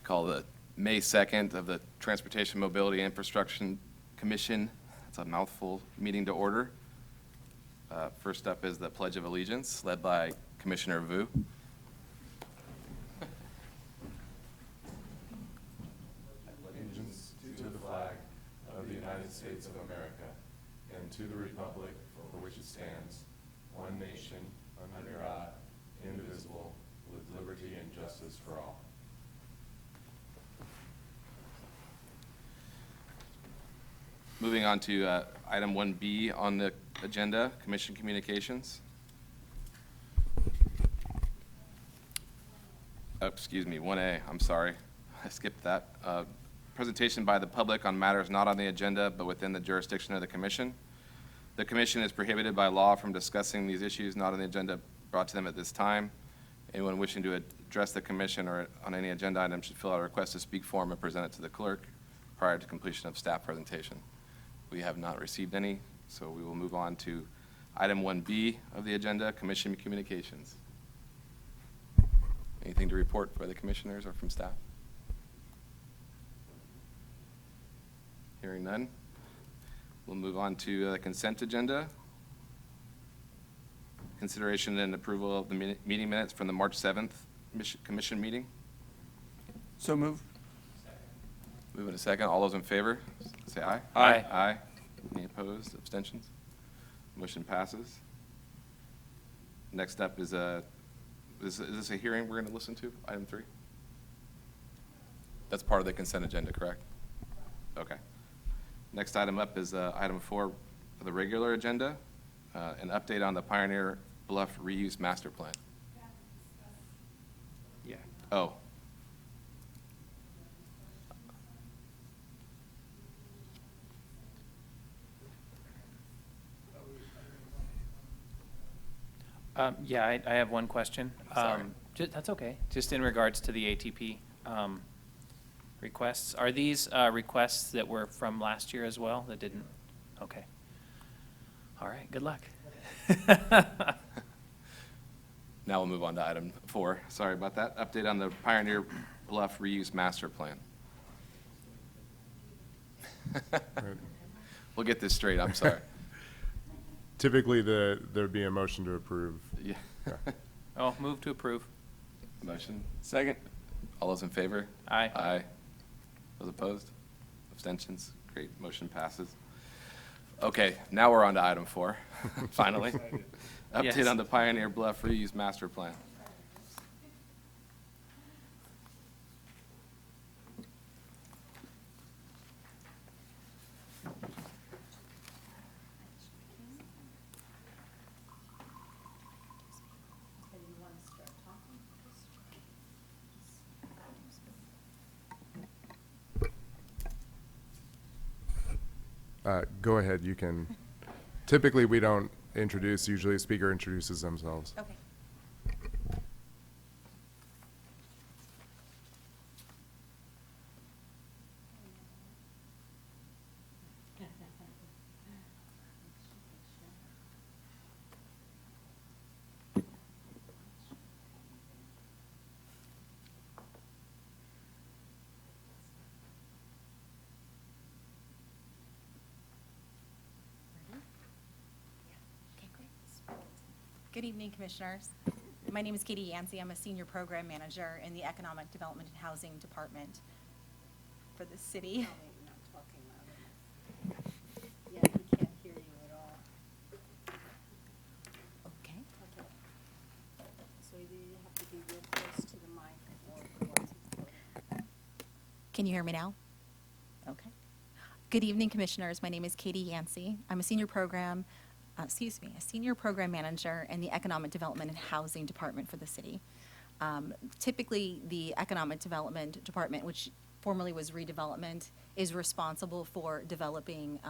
Call the May 2nd of the Transportation Mobility Infrastructure Commission, that's a mouthful, meeting to order. First up is the Pledge of Allegiance, led by Commissioner Vu. Allegiance to the flag of the United States of America and to the republic for which it stands, one nation, under God, indivisible, with liberty and justice for all. Moving on to item 1B on the agenda, Commission Communications. Oh, excuse me, 1A, I'm sorry, I skipped that. Presentation by the public on matters not on the agenda but within the jurisdiction of the Commission. The Commission is prohibited by law from discussing these issues not on the agenda brought to them at this time. Anyone wishing to address the Commission or on any agenda item should fill out a request to speak form and present it to the clerk prior to completion of staff presentation. We have not received any, so we will move on to item 1B of the agenda, Commission Communications. Anything to report by the commissioners or from staff? Hearing none. We'll move on to the consent agenda. Consideration and approval of the meeting minutes from the March 7th Commission meeting. So move. Move in a second. All those in favor, say aye. Aye. Aye. Any opposed, abstentions? Motion passes. Next up is is this a hearing we're going to listen to, item 3? That's part of the consent agenda, correct? Okay. Next item up is item 4 of the regular agenda, an update on the Pioneer Bluff Reuse Master Plan. Yeah. Oh. Yeah, I have one question. Sorry. That's okay. Just in regards to the ATP requests, are these requests that were from last year as well that didn't? Okay. All right, good luck. Now we'll move on to item 4. Sorry about that. Update on the Pioneer Bluff Reuse Master Plan. We'll get this straight, I'm sorry. Typically, there'd be a motion to approve. Yeah. Oh, move to approve. Motion. Second. All those in favor? Aye. Aye. Those opposed? Abstentions? Great, motion passes. Okay, now we're on to item 4, finally. Update Yes. on the Pioneer Bluff Reuse Master Plan. Go ahead, you can. Typically, we don't introduce, usually a speaker introduces themselves. Okay. Okay, great. Good evening, Commissioners. My name is Katie Yancey. I'm a Senior Program Manager in the Economic Development and Housing Department for the city. Not talking loud enough. Yeah, we can't hear you at all. Okay. Okay. So either you have to be real close to the mic or go on. Can you hear me now? Okay. Good evening, Commissioners. My name is Katie Yancey. I'm a Senior Program Manager in the Economic Development and Housing Department for the city. Typically, the Economic Development Department, which formerly was redevelopment, is responsible for developing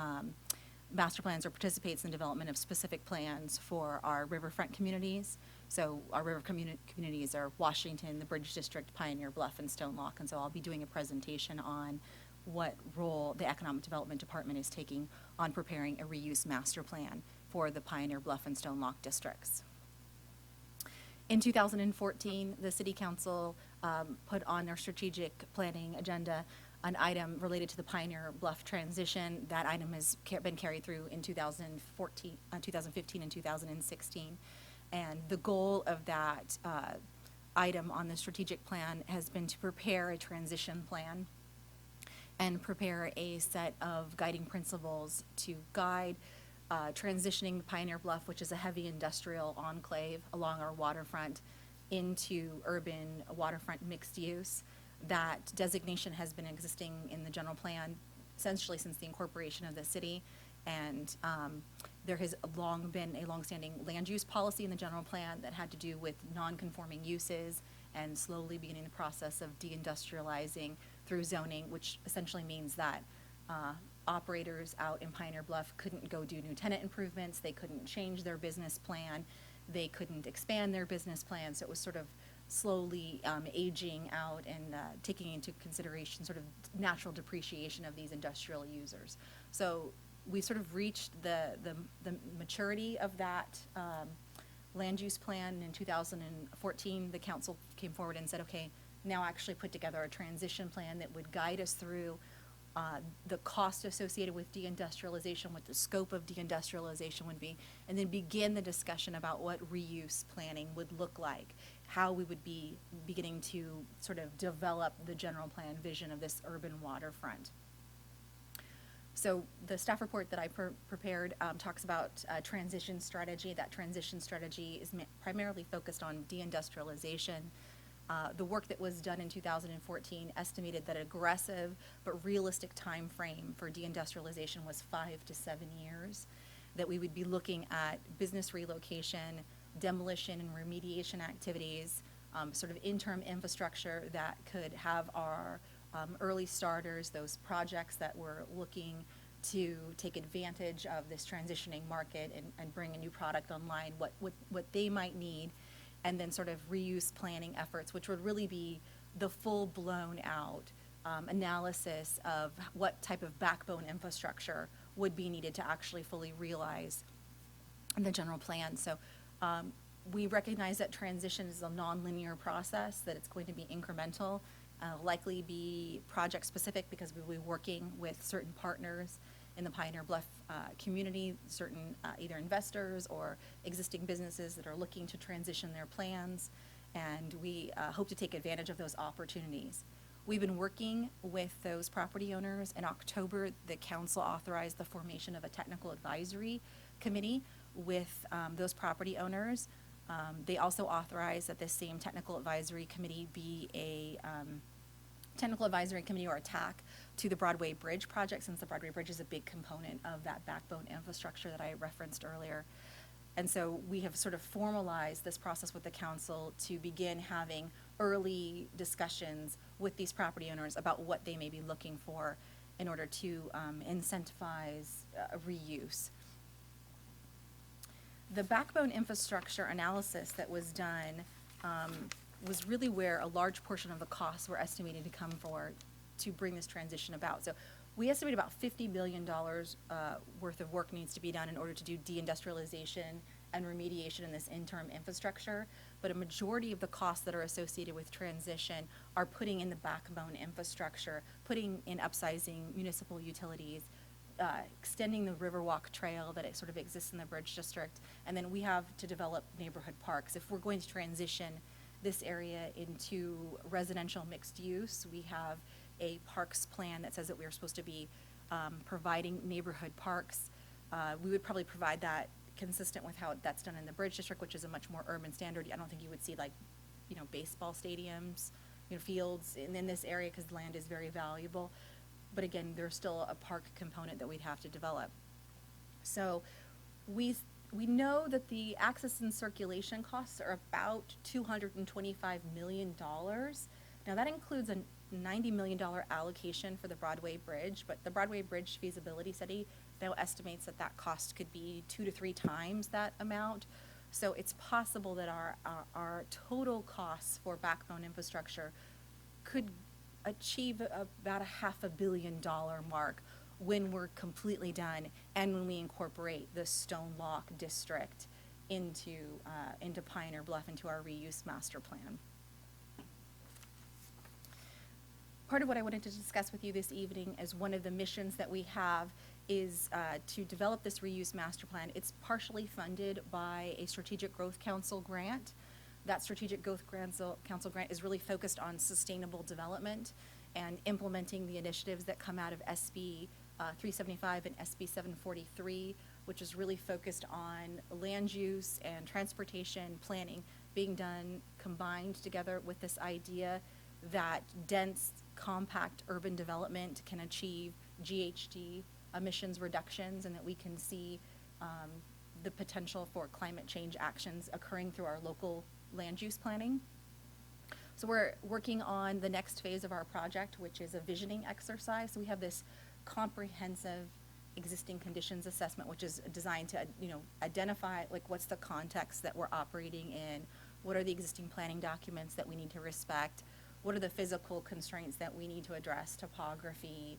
master plans or participates in the development of specific plans for our riverfront communities. So our river communities are Washington, the Bridge District, Pioneer Bluff, and Stone Lock. And so I'll be doing a presentation on what role the Economic Development Department is taking on preparing a reuse master plan for the Pioneer Bluff and Stone Lock districts. In 2014, the city council put on their strategic planning agenda an item related to the Pioneer Bluff transition. That item has been carried through in 2014, 2015 and 2016. And the goal of that item on the strategic plan has been to prepare a transition plan and prepare a set of guiding principles to guide transitioning Pioneer Bluff, which is a heavy industrial enclave along our waterfront, into urban waterfront mixed use. That designation has been existing in the general plan essentially since the incorporation of the city. And there has long been a longstanding land use policy in the general plan that had to do with non-conforming uses and slowly beginning the process of deindustrializing through zoning, which essentially means that operators out in Pioneer Bluff couldn't go do new tenant improvements, they couldn't change their business plan, they couldn't expand their business plan. So it was sort of slowly aging out and taking into consideration sort of natural depreciation of these industrial users. So we sort of reached the maturity of that land use plan in 2014. The council came forward and said, okay, now actually put together a transition plan that would guide us through the cost associated with deindustrialization, what the scope of deindustrialization would be, and then begin the discussion about what reuse planning would look like, how we would be beginning to sort of develop the general plan vision of this urban waterfront. So the staff report that I prepared talks about transition strategy. That transition strategy is primarily focused on deindustrialization. The work that was done in 2014 estimated that aggressive but realistic time frame for deindustrialization was 5 to 7 years, that we would be looking at business relocation, demolition and remediation activities, sort of interim infrastructure that could have our early starters, those projects that were looking to take advantage of this transitioning market and bring a new product online, what they might need, and then sort of reuse planning efforts, which would really be the full blown out analysis of what type of backbone infrastructure would be needed to actually fully realize the general plan. So we recognize that transition is a nonlinear process, that it's going to be incremental, likely be project specific because we'll be working with certain partners in the Pioneer Bluff community, certain either investors or existing businesses that are looking to transition their plans, and we hope to take advantage of those opportunities. We've been working with those property owners. In October, the council authorized the formation of a technical advisory committee with those property owners. They also authorized that this same technical advisory committee be a technical advisory committee or a TAC to the Broadway Bridge project, since the Broadway Bridge is a big component of that backbone infrastructure that I referenced earlier. And so we have sort of formalized this process with the council to begin having early discussions with these property owners about what they may be looking for in order to incentivize reuse. The backbone infrastructure analysis that was done was really where a large portion of the costs were estimated to come for to bring this transition about. So we estimate about $50 billion worth of work needs to be done in order to do deindustrialization and remediation in this interim infrastructure. But a majority of the costs that are associated with transition are putting in the backbone infrastructure, putting in upsizing municipal utilities, extending the Riverwalk Trail that it sort of exists in the Bridge District, and then we have to develop neighborhood parks. If we're going to transition this area into residential mixed use, we have a parks plan that says that we are supposed to be providing neighborhood parks. We would probably provide that consistent with how that's done in the Bridge District, which is a much more urban standard. I don't think you would see baseball stadiums, fields in this area because land is very valuable. But again, there's still a park component that we'd have to develop. So we know that the access and circulation costs are about $225 million. Now that includes a $90 million allocation for the Broadway Bridge, but the Broadway Bridge feasibility study now estimates that cost could be 2 to 3 times that amount. So it's possible that our total costs for backbone infrastructure could achieve about a $500 million mark when we're completely done and when we incorporate the Stone Lock District into Pioneer Bluff, into our reuse master plan. Part of what I wanted to discuss with you this evening as one of the missions that we have is to develop this reuse master plan. It's partially funded by a Strategic Growth Council grant. That Strategic Growth Council grant is really focused on sustainable development and implementing the initiatives that come out of SB 375 and SB 743, which is really focused on land use and transportation planning being done combined together with this idea that dense, compact urban development can achieve GHG emissions reductions, and that we can see the potential for climate change actions occurring through our local land use planning. So we're working on the next phase of our project, which is a visioning exercise. So we have this comprehensive existing conditions assessment, which is designed to, identify like what's the context that we're operating in, what are the existing planning documents that we need to respect, what are the physical constraints that we need to address, topography,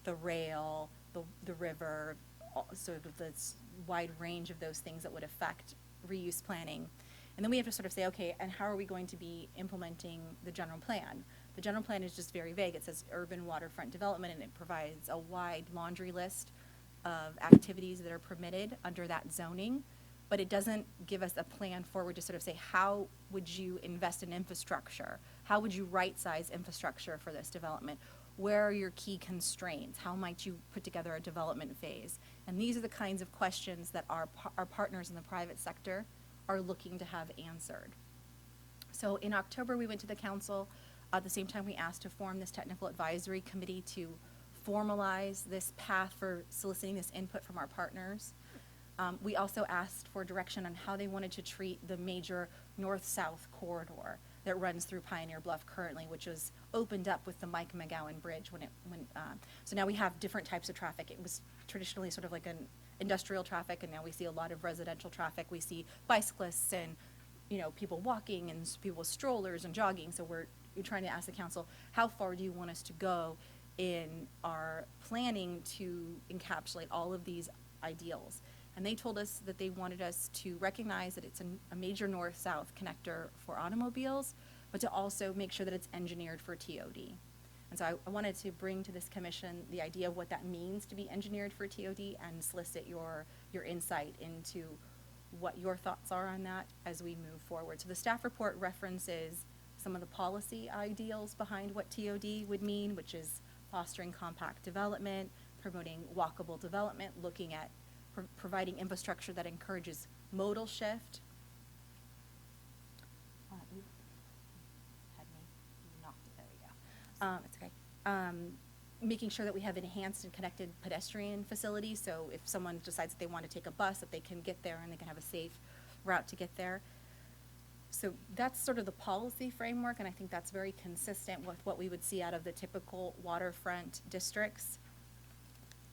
the rail, the river, sort of this wide range of those things that would affect reuse planning. And then we have to sort of say, okay, and how are we going to be implementing the general plan? The general plan is just very vague. It says urban waterfront development, and it provides a wide laundry list of activities that are permitted under that zoning, but it doesn't give us a plan forward to sort of say, how would you invest in infrastructure? How would you right-size infrastructure for this development? Where are your key constraints? How might you put together a development phase? And these are the kinds of questions that our partners in the private sector are looking to have answered. So in October, we went to the council. At the same time, we asked to form this technical advisory committee to formalize this path for soliciting this input from our partners. We also asked for direction on how they wanted to treat the major north-south corridor that runs through Pioneer Bluff currently, which was opened up with the Mike McGowan Bridge so now we have different types of traffic. It was traditionally sort of like an industrial traffic, and now we see a lot of residential traffic. We see bicyclists and, people walking and people with strollers and jogging. So we're trying to ask the council, how far do you want us to go in our planning to encapsulate all of these ideals? And they told us that they wanted us to recognize that it's a major north-south connector for automobiles, but to also make sure that it's engineered for TOD. And so I wanted to bring to this commission the idea of what that means to be engineered for TOD and solicit your insight into what your thoughts are on that as we move forward. So the staff report references some of the policy ideals behind what TOD would mean, which is fostering compact development, promoting walkable development, looking at providing infrastructure that encourages modal shift. You had me, you knocked it, there we go. It's okay. Making sure that we have enhanced and connected pedestrian facilities, so if someone decides that they want to take a bus, that they can get there and they can have a safe route to get there. So that's sort of the policy framework, and I think that's very consistent with what we would see out of the typical waterfront districts.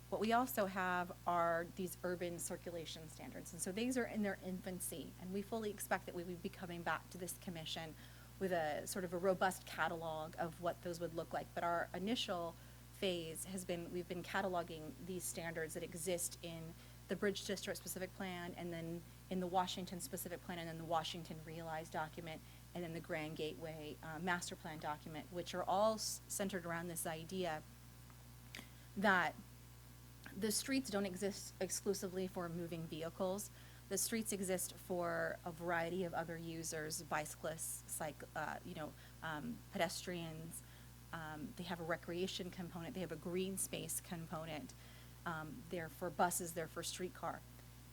What we also have are these urban circulation standards, and so these are in their infancy, and we fully expect that we would be coming back to this commission with a sort of a robust catalog of what those would look like. But our initial phase has been, we've been cataloging these standards that exist in the Bridge District Specific Plan, and then in the Washington Specific Plan, and then the Washington Realized document, and then the Grand Gateway Master Plan document, which are all centered around this idea that the streets don't exist exclusively for moving vehicles. The streets exist for a variety of other users, bicyclists, pedestrians. They have a recreation component. They have a green space component. They're for buses. They're for streetcar.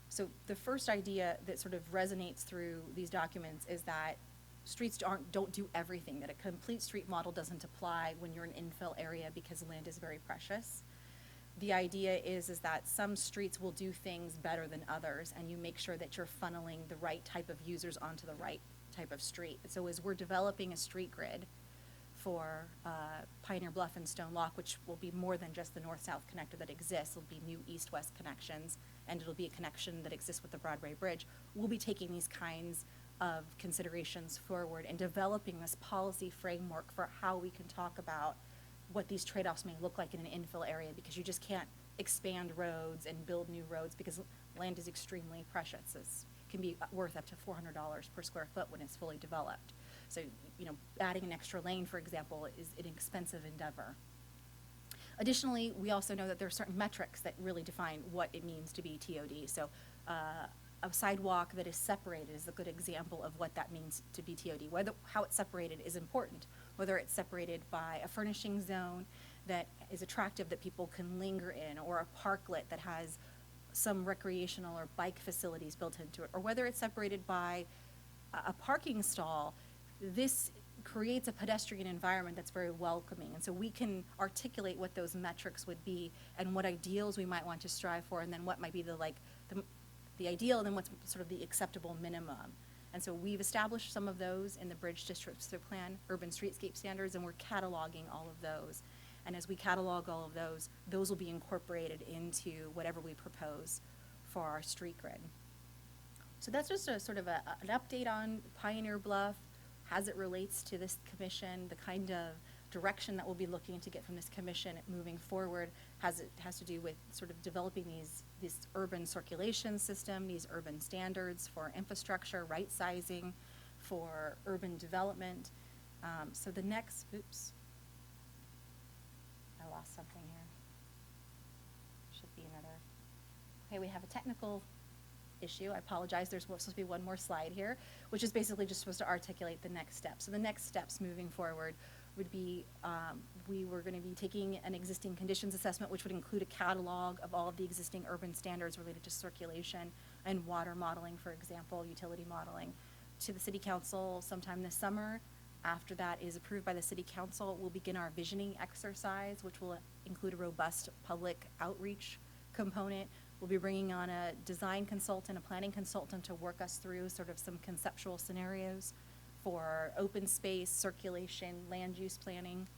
So the first idea that sort of resonates through these documents is that streets don't do everything, that a complete street model doesn't apply when you're in an infill area because land is very precious. The idea is that some streets will do things better than others, and you make sure that you're funneling the right type of users onto the right type of street. So as we're developing a street grid for Pioneer Bluff and Stone Lock, which will be more than just the north-south connector that exists, it'll be new east-west connections, and it'll be a connection that exists with the Broadway Bridge. We'll be taking these kinds of considerations forward and developing this policy framework for how we can talk about what these trade-offs may look like in an infill area, because you just can't expand roads and build new roads because land is extremely precious. It's can be worth up to $400 per square foot when it's fully developed. So, adding an extra lane, for example, is an expensive endeavor. Additionally, we also know that there are certain metrics that really define what it means to be TOD. So a sidewalk that is separated is a good example of what that means to be TOD. How it's separated is important, whether it's separated by a furnishing zone that is attractive that people can linger in, or a parklet that has some recreational or bike facilities built into it, or whether it's separated by a parking stall. This creates a pedestrian environment that's very welcoming. And so we can articulate what those metrics would be and what ideals we might want to strive for, and then what might be the ideal, and then what's sort of the acceptable minimum. And so we've established some of those in the Bridge District Plan, Urban Streetscape Standards, and we're cataloging all of those. And as we catalog all of those will be incorporated into whatever we propose for our street grid. So that's just a sort of an update on Pioneer Bluff, as it relates to this commission, the kind of direction that we'll be looking to get from this commission moving forward has to do with sort of developing this urban circulation system, these urban standards for infrastructure, right sizing, for urban development. So the next, oops, I lost something here. Should be another. Okay, we have a technical issue. I apologize. There's supposed to be one more slide here, which is basically just supposed to articulate the next steps. So the next steps moving forward would be, we were going to be taking an existing conditions assessment, which would include a catalog of all of the existing urban standards related to circulation and water modeling, for example, utility modeling, to the City Council sometime this summer. After that is approved by the City Council, we'll begin our visioning exercise, which will include a robust public outreach component. We'll be bringing on a design consultant, a planning consultant, to work us through sort of some conceptual scenarios for open space, circulation, land use planning.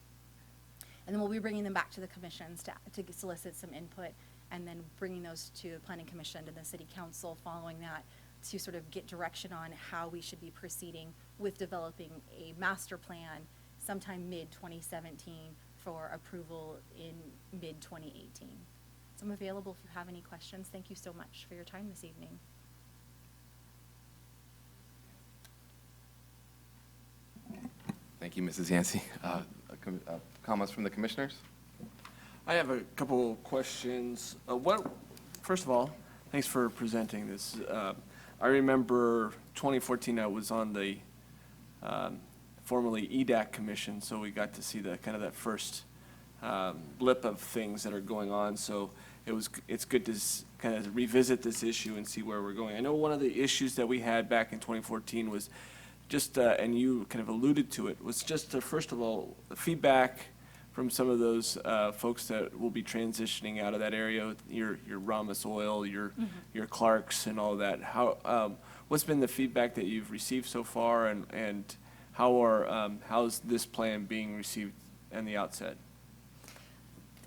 And then we'll be bringing them back to the commissions to solicit some input, and then bringing those to the Planning Commission and the City Council following that to sort of get direction on how we should be proceeding with developing a master plan sometime mid-2017 for approval in mid-2018. So I'm available if you have any questions. Thank you so much for your time this evening. Thank you, Mrs. Yancey. Comments from the commissioners? I have a couple questions. First of all, thanks for presenting this. I remember 2014, I was on the formerly EDAC commission, so we got to see the kind of that first blip of things that are going on. So it's good to kind of revisit this issue and see where we're going. I know one of the issues that we had back in 2014 was just, and you kind of alluded to it, was just first of all, the feedback from some of those folks that will be transitioning out of that area, your Ramos Oil, your Clarks, and all of that. What's been the feedback that you've received so far, and how's this plan being received in the outset?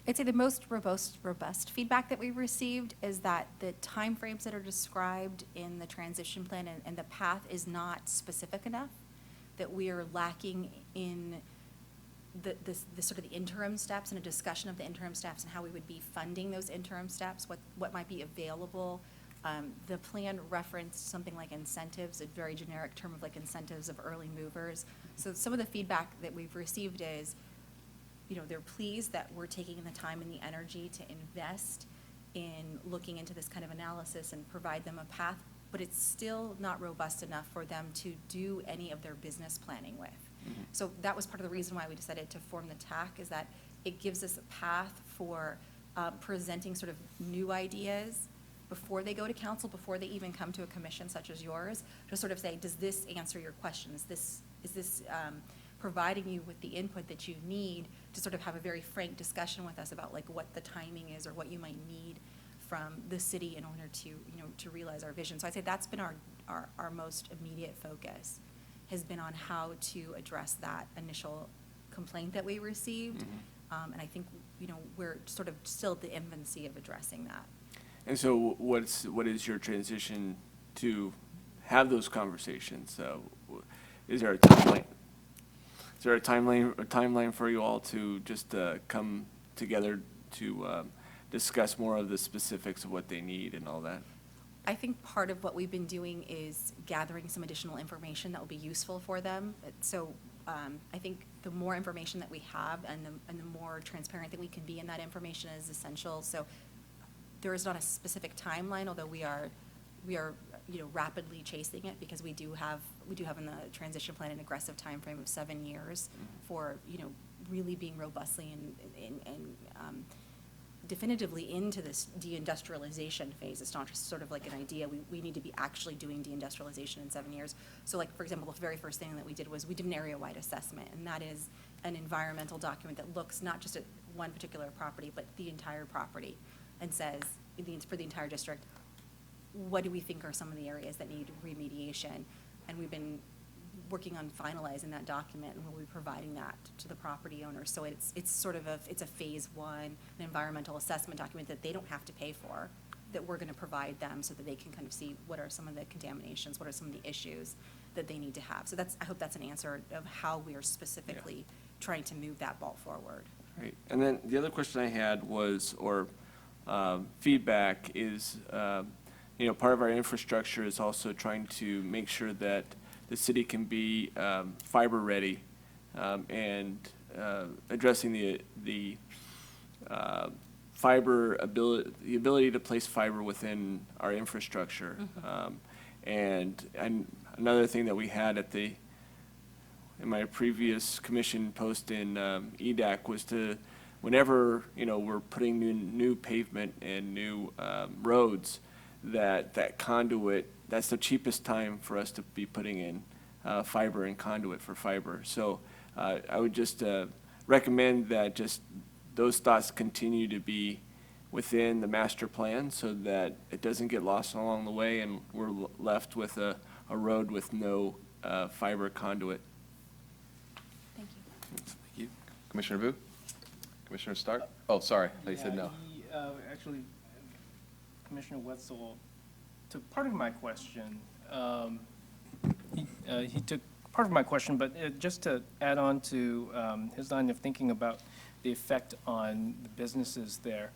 I'd say the most robust feedback that we've received is that the timeframes that are described in the transition plan and the path is not specific enough, that we are lacking in the sort of the interim steps and a discussion of the interim steps and how we would be funding those interim steps, what might be available. The plan referenced something like incentives, a very generic term of like incentives of early movers. So some of the feedback that we've received is, they're pleased that we're taking the time and the energy to invest in looking into this kind of analysis and provide them a path, but it's still not robust enough for them to do any of their business planning with. Mm-hmm. So that was part of the reason why we decided to form the TAC, is that it gives us a path for presenting sort of new ideas before they go to council, before they even come to a commission such as yours, to sort of say, does this answer your question? Is this providing you with the input that you need to sort of have a very frank discussion with us about like what the timing is or what you might need from the city in order to, to realize our vision. So I'd say that's been our most immediate focus, has been on how to address that initial complaint that we received. Mm-hmm. And I think, we're sort of still at the infancy of addressing that. And so what is your transition to have those conversations? Is there a timeline? Is there a timeline for you all to just come together to discuss more of the specifics of what they need and all that? I think part of what we've been doing is gathering some additional information that will be useful for them. So I think the more information that we have and the more transparent that we can be in that information is essential. So there is not a specific timeline, although we are rapidly chasing it, because we do have in the transition plan an aggressive timeframe of 7 years for really being robustly and definitively into this deindustrialization phase. It's not just sort of like an idea. We need to be actually doing deindustrialization in 7 years. So like, for example, the very first thing that we did was we did an area-wide assessment, and that is an environmental document that looks not just at one particular property, but the entire property, and says, for the entire district, what do we think are some of the areas that need remediation? And we've been working on finalizing that document, and we'll be providing that to the property owners. So it's sort of it's a phase one, an environmental assessment document that they don't have to pay for, that we're going to provide them so that they can kind of see what are some of the contaminations, what are some of the issues that they need to have. So I hope that's an answer of how we are specifically trying to move that ball forward. Right. And then the other question I had was, feedback is, part of our infrastructure is also trying to make sure that the city can be fiber ready, and addressing the the ability to place fiber within our infrastructure. And another thing that we had in my previous commission post in EDAC was to, whenever we're putting new pavement and new roads, that conduit, that's the cheapest time for us to be putting in fiber and conduit for fiber. So I would just recommend that just those thoughts continue to be within the master plan, so that it doesn't get lost along the way and we're left with a road with no fiber conduit. Thank you. Thank you. Commissioner Vu? Commissioner Stark? Oh, sorry, they said no. Actually, Commissioner Wetzel took part of my question. He took part of my question, but just to add on to his line of thinking about the effect on the businesses there,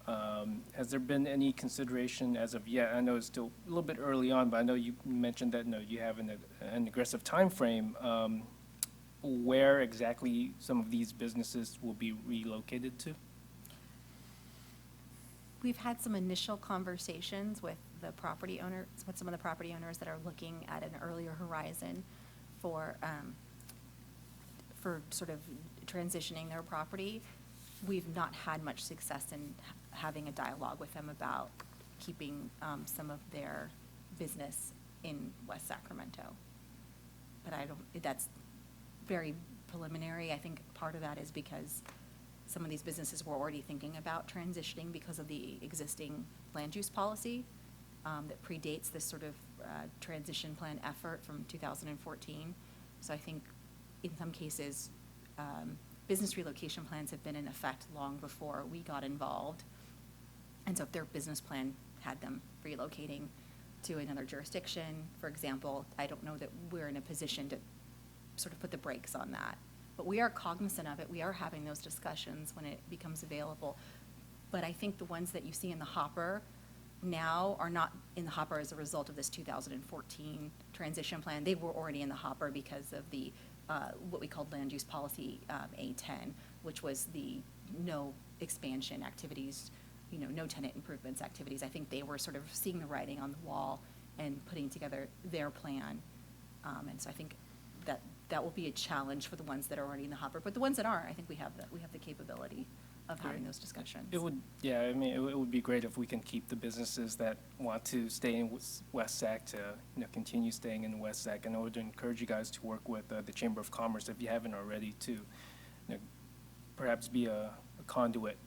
has there been any consideration as of yet? I know it's still a little bit early on, but I know you mentioned that you have an aggressive time frame. Where exactly some of these businesses will be relocated to? We've had some initial conversations with the property owners, with some of the property owners that are looking at an earlier horizon for sort of transitioning their property. We've not had much success in having a dialogue with them about keeping some of their business in West Sacramento. But that's very preliminary. I think part of that is because some of these businesses were already thinking about transitioning because of the existing land use policy that predates this sort of transition plan effort from 2014. So I think in some cases, business relocation plans have been in effect long before we got involved. And so if their business plan had them relocating to another jurisdiction, for example, I don't know that we're in a position to sort of put the brakes on that. But we are cognizant of it. We are having those discussions when it becomes available. But I think the ones that you see in the hopper now are not in the hopper as a result of this 2014 transition plan. They were already in the hopper because of the what we called land use policy A10, which was the no expansion activities, no tenant improvements activities. I think they were sort of seeing the writing on the wall and putting together their plan. And so I think that will be a challenge for the ones that are already in the hopper. But the ones that aren't, I think we have the capability of having those discussions. It would, it would be great if we can keep the businesses that want to stay in West Sac to, continue staying in West Sac. And I would encourage you guys to work with the Chamber of Commerce, if you haven't already, to perhaps be a conduit,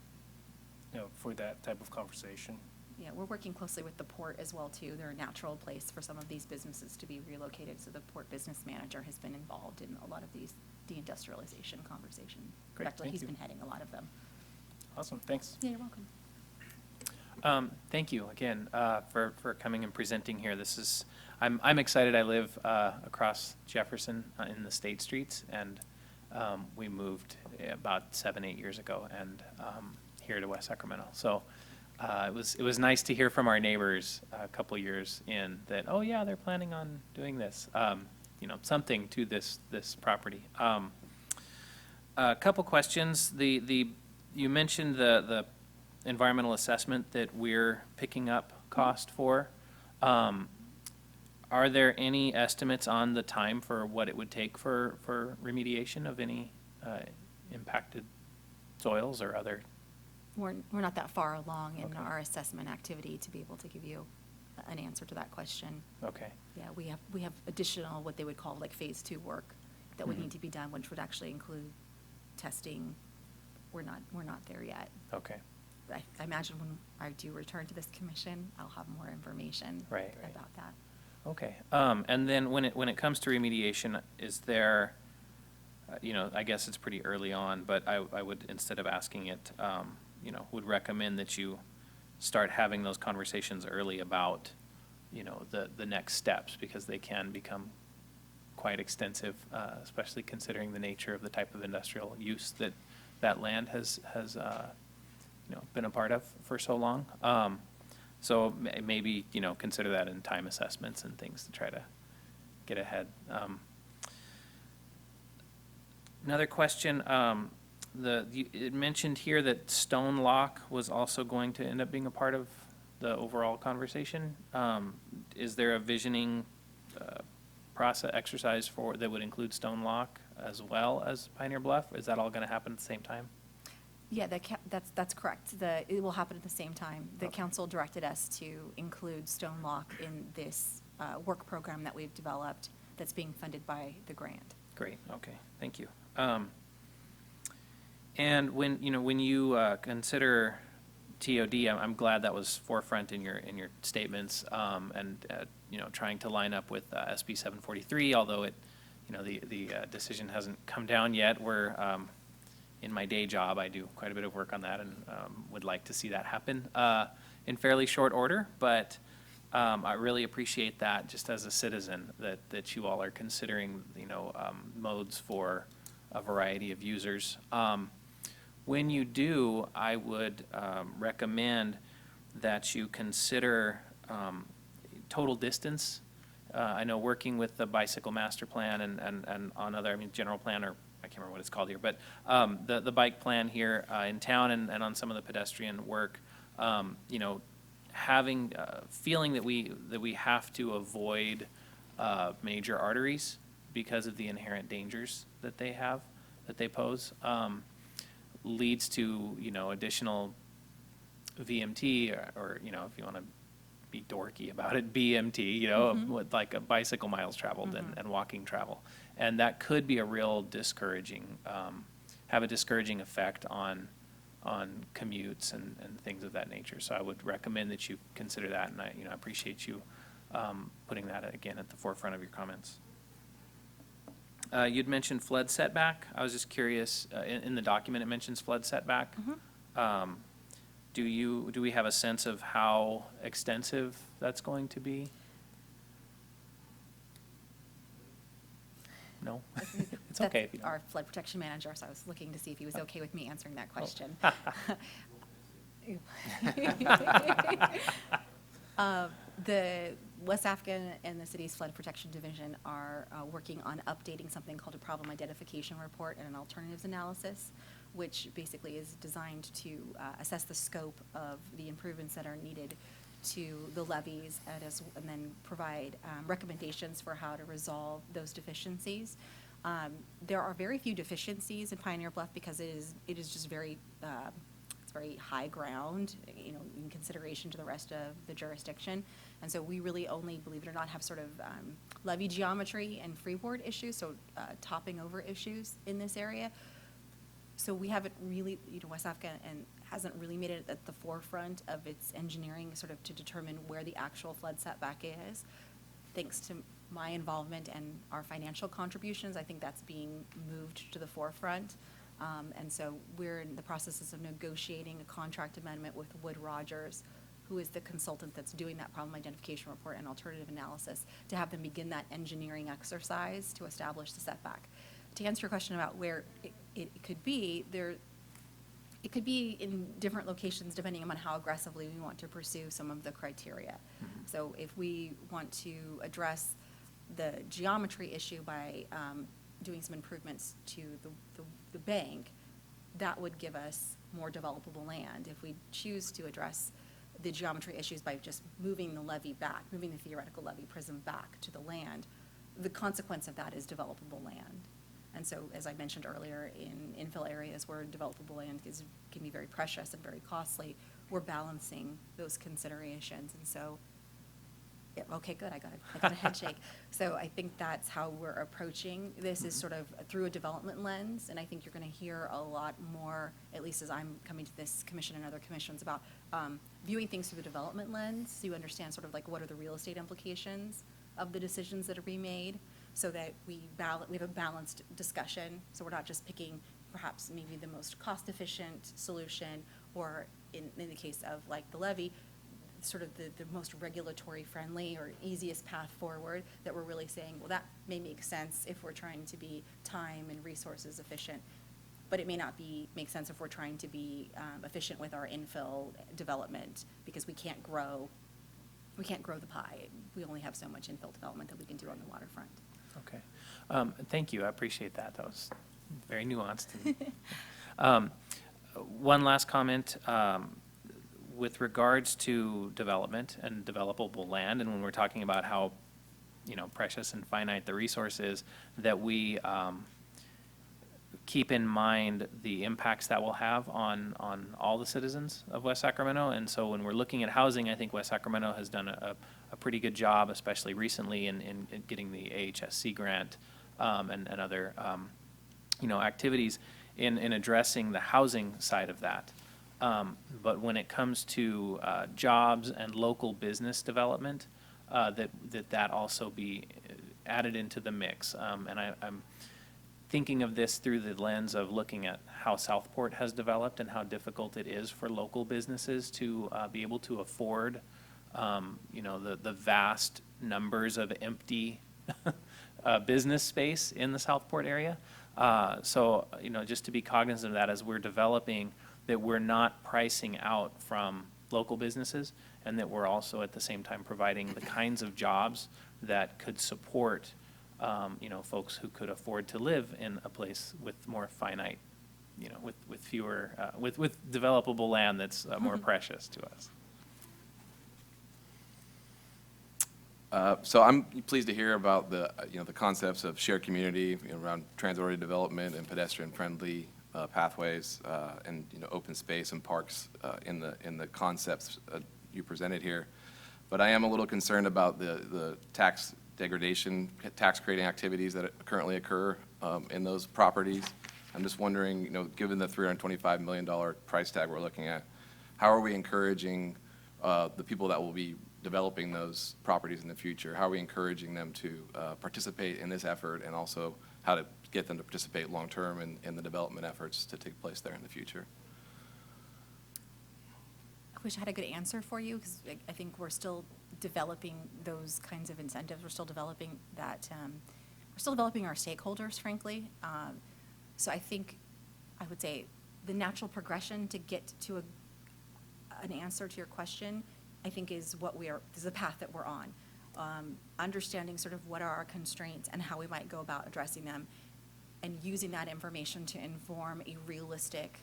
for that type of conversation. Yeah, we're working closely with the port as well, too. They're a natural place for some of these businesses to be relocated, so the port business manager has been involved in a lot of these deindustrialization conversations. Great, Actually, thank he's you. been heading a lot of them. Awesome, thanks. Yeah, you're welcome. Thank you again for coming and presenting here. I'm excited. I live across Jefferson in the State Streets, and we moved about 7-8 years ago, and here to West Sacramento. So it was nice to hear from our neighbors a couple years in that, oh yeah, they're planning on doing this, something to this property. A couple questions. You mentioned the environmental assessment that we're picking up cost for. Are there any estimates on the time for what it would take for remediation of any impacted soils or other? We're not that far along in Okay. our assessment activity to be able to give you an answer to that question. Okay, Yeah, we have additional, what they would call like phase 2 work that would Mhm. need to be done, which would actually include testing. We're not there yet. okay, But I imagine when I do return to this commission, I'll have more information Right. about that. okay. And then when it comes to remediation, is there, I guess it's pretty early on, but I would, instead of asking it, would recommend that you start having those conversations early about, the next steps, because they can become quite extensive, especially considering the nature of the type of industrial use that land has been a part of for so long. So maybe, consider that in time assessments and things to try to get ahead. Another question, it mentioned here that stone lock was also going to end up being a part of the overall conversation. Is there a visioning process, exercise that would include stone lock as well as Pioneer Bluff? Is that all going to happen at the same time? Yeah, that's correct. It will happen at the same time. The Okay. council directed us to include stone lock in this work program that we've developed that's being funded by the grant. Great, okay, thank you. And when you consider TOD, I'm glad that was forefront in your statements, and trying to line up with SB 743, although the decision hasn't come down yet. We're in my day job, I do quite a bit of work on that, and would like to see that happen in fairly short order. But I really appreciate that, just as a citizen, that you all are considering modes for a variety of users. When you do, I would recommend that you consider total distance. I know working with the bicycle master plan and on other, general plan, or I can't remember what it's called here, but the bike plan here in town and on some of the pedestrian work, having, feeling that we have to avoid major arteries because of the inherent dangers that they pose, leads to, additional VMT or if you want to be dorky about it, BMT, with like a bicycle miles traveled and walking travel. And that could be a real discouraging, have a discouraging effect on commutes and things of that nature. So I would recommend that you consider that, and I appreciate you putting that again at the forefront of your comments. You'd mentioned flood setback. I was just curious, in the document it mentions flood setback. Do we have a sense of how extensive that's going to be? No? It's okay if you don't. Our flood protection manager, so I was looking to see if he was okay with me answering that question. The West African and the city's flood protection division are working on updating something called a problem identification report and an alternatives analysis, which basically is designed to assess the scope of the improvements that are needed to the levees and then provide recommendations for how to resolve those deficiencies. There are very few deficiencies in Pioneer Bluff because it is just very it's very high ground, in consideration to the rest of the jurisdiction. And so we really only, believe it or not, have sort of levee geometry and freeboard issues, so topping over issues in this area. So we haven't really, West Africa hasn't really made it at the forefront of its engineering sort of to determine where the actual flood setback is. Thanks to my involvement and our financial contributions, I think that's being moved to the forefront. And so we're in the processes of negotiating a contract amendment with Wood Rogers, who is the consultant that's doing that problem identification report and alternative analysis, to have them begin that engineering exercise to establish the setback. To answer your question about where it could be, It could be in different locations depending on how aggressively we want to pursue some of the criteria. So if we want to address the geometry issue by doing some improvements to the bank, that would give us more developable land. If we choose to address the geometry issues by just moving the levee back, moving the theoretical levee prism back to the land, the consequence of that is developable land. And so, as I mentioned earlier, in infill areas where developable land can be very precious and very costly, we're balancing those considerations. And so, yeah, okay, good, I got a head shake. So I think that's how we're approaching this, is sort of through a development lens. And I think you're going to hear a lot more, at least as I'm coming to this commission and other commissions, about viewing things through the development lens, so you understand sort of like what are the real estate implications of the decisions that are being made, so that we have a balanced discussion. So we're not just picking perhaps maybe the most cost-efficient solution, or in the case of like the levy, sort of the most regulatory friendly or easiest path forward, that we're really saying, well, that may make sense if we're trying to be time and resources efficient, but it may not make sense if we're trying to be efficient with our infill development, because we can't grow the pie. We only have so much infill development that we can do on the waterfront. Okay. Thank you. I appreciate that. That was very nuanced. One last comment. With regards to development and developable land, and when we're talking about how, precious and finite the resource is, that we keep in mind the impacts that will have on all the citizens of West Sacramento. And so when we're looking at housing, I think West Sacramento has done a pretty good job, especially recently in getting the AHSC grant and other, activities in addressing the housing side of that. But when it comes to jobs and local business development, that also be added into the mix. And I'm thinking of this through the lens of looking at how Southport has developed and how difficult it is for local businesses to be able to afford, the vast numbers of empty business space in the Southport area. So, just to be cognizant of that as we're developing, that we're not pricing out from local businesses, and that we're also at the same time providing the kinds of jobs that could support, folks who could afford to live in a place with more finite, with fewer, with developable land that's more precious to us. So I'm pleased to hear about the concepts of shared community around transit-oriented development and pedestrian-friendly pathways and open space and parks in the concepts you presented here. But I am a little concerned about the tax degradation, tax creating activities that currently occur in those properties. I'm just wondering, given the $325 million price tag we're looking at, how are we encouraging the people that will be developing those properties in the future? How are we encouraging them to participate in this effort, and also how to get them to participate long-term in the development efforts to take place there in the future? I wish I had a good answer for you, because I think we're still developing those kinds of incentives. We're still developing that. We're still developing our stakeholders, frankly. So I think I would say the natural progression to get to an answer to your question, I think, is the path that we're on. Understanding sort of what are our constraints and how we might go about addressing them, and using that information to inform a realistic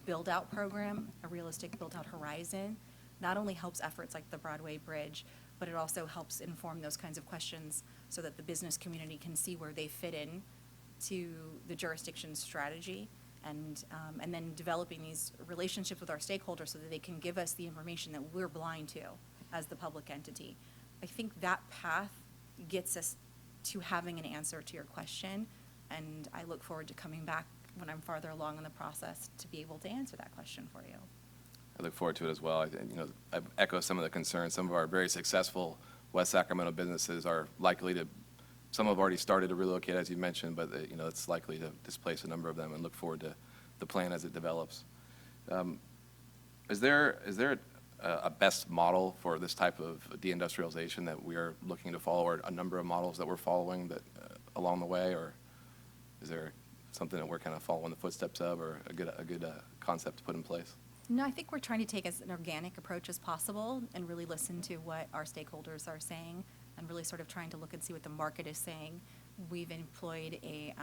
build-out program, a realistic build-out horizon, not only helps efforts like the Broadway Bridge, but it also helps inform those kinds of questions so that the business community can see where they fit in to the jurisdiction's strategy, and then developing these relationships with our stakeholders so that they can give us the information that we're blind to as the public entity. I think that path gets us to having an answer to your question, and I look forward to coming back when I'm farther along in the process to be able to answer that question for you. I look forward to it as well. I echo some of the concerns. Some of our very successful West Sacramento businesses are likely to, some have already started to relocate, as you mentioned, but it's likely to displace a number of them, and look forward to the plan as it develops. Is there a best model for this type of deindustrialization that we are looking to follow, or a number of models that we're following that along the way, or is there something that we're kind of following the footsteps of, or a good concept to put in place? No, I think we're trying to take as an organic approach as possible and really listen to what our stakeholders are saying and really sort of trying to look and see what the market is saying. We've employed a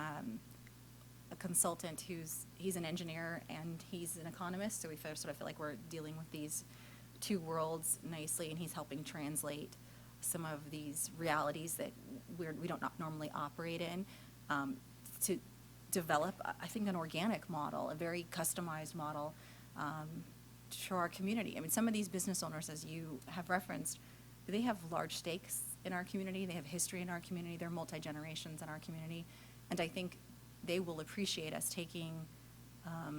consultant he's an engineer and he's an economist, so we sort of feel like we're dealing with these two worlds nicely, and he's helping translate some of these realities that we don't normally operate in, to develop, I think, an organic model, a very customized model for our community. I mean, some of these business owners, as you have referenced, they have large stakes in our community, they have history in our community, they're multi-generations in our community, and I think they will appreciate us taking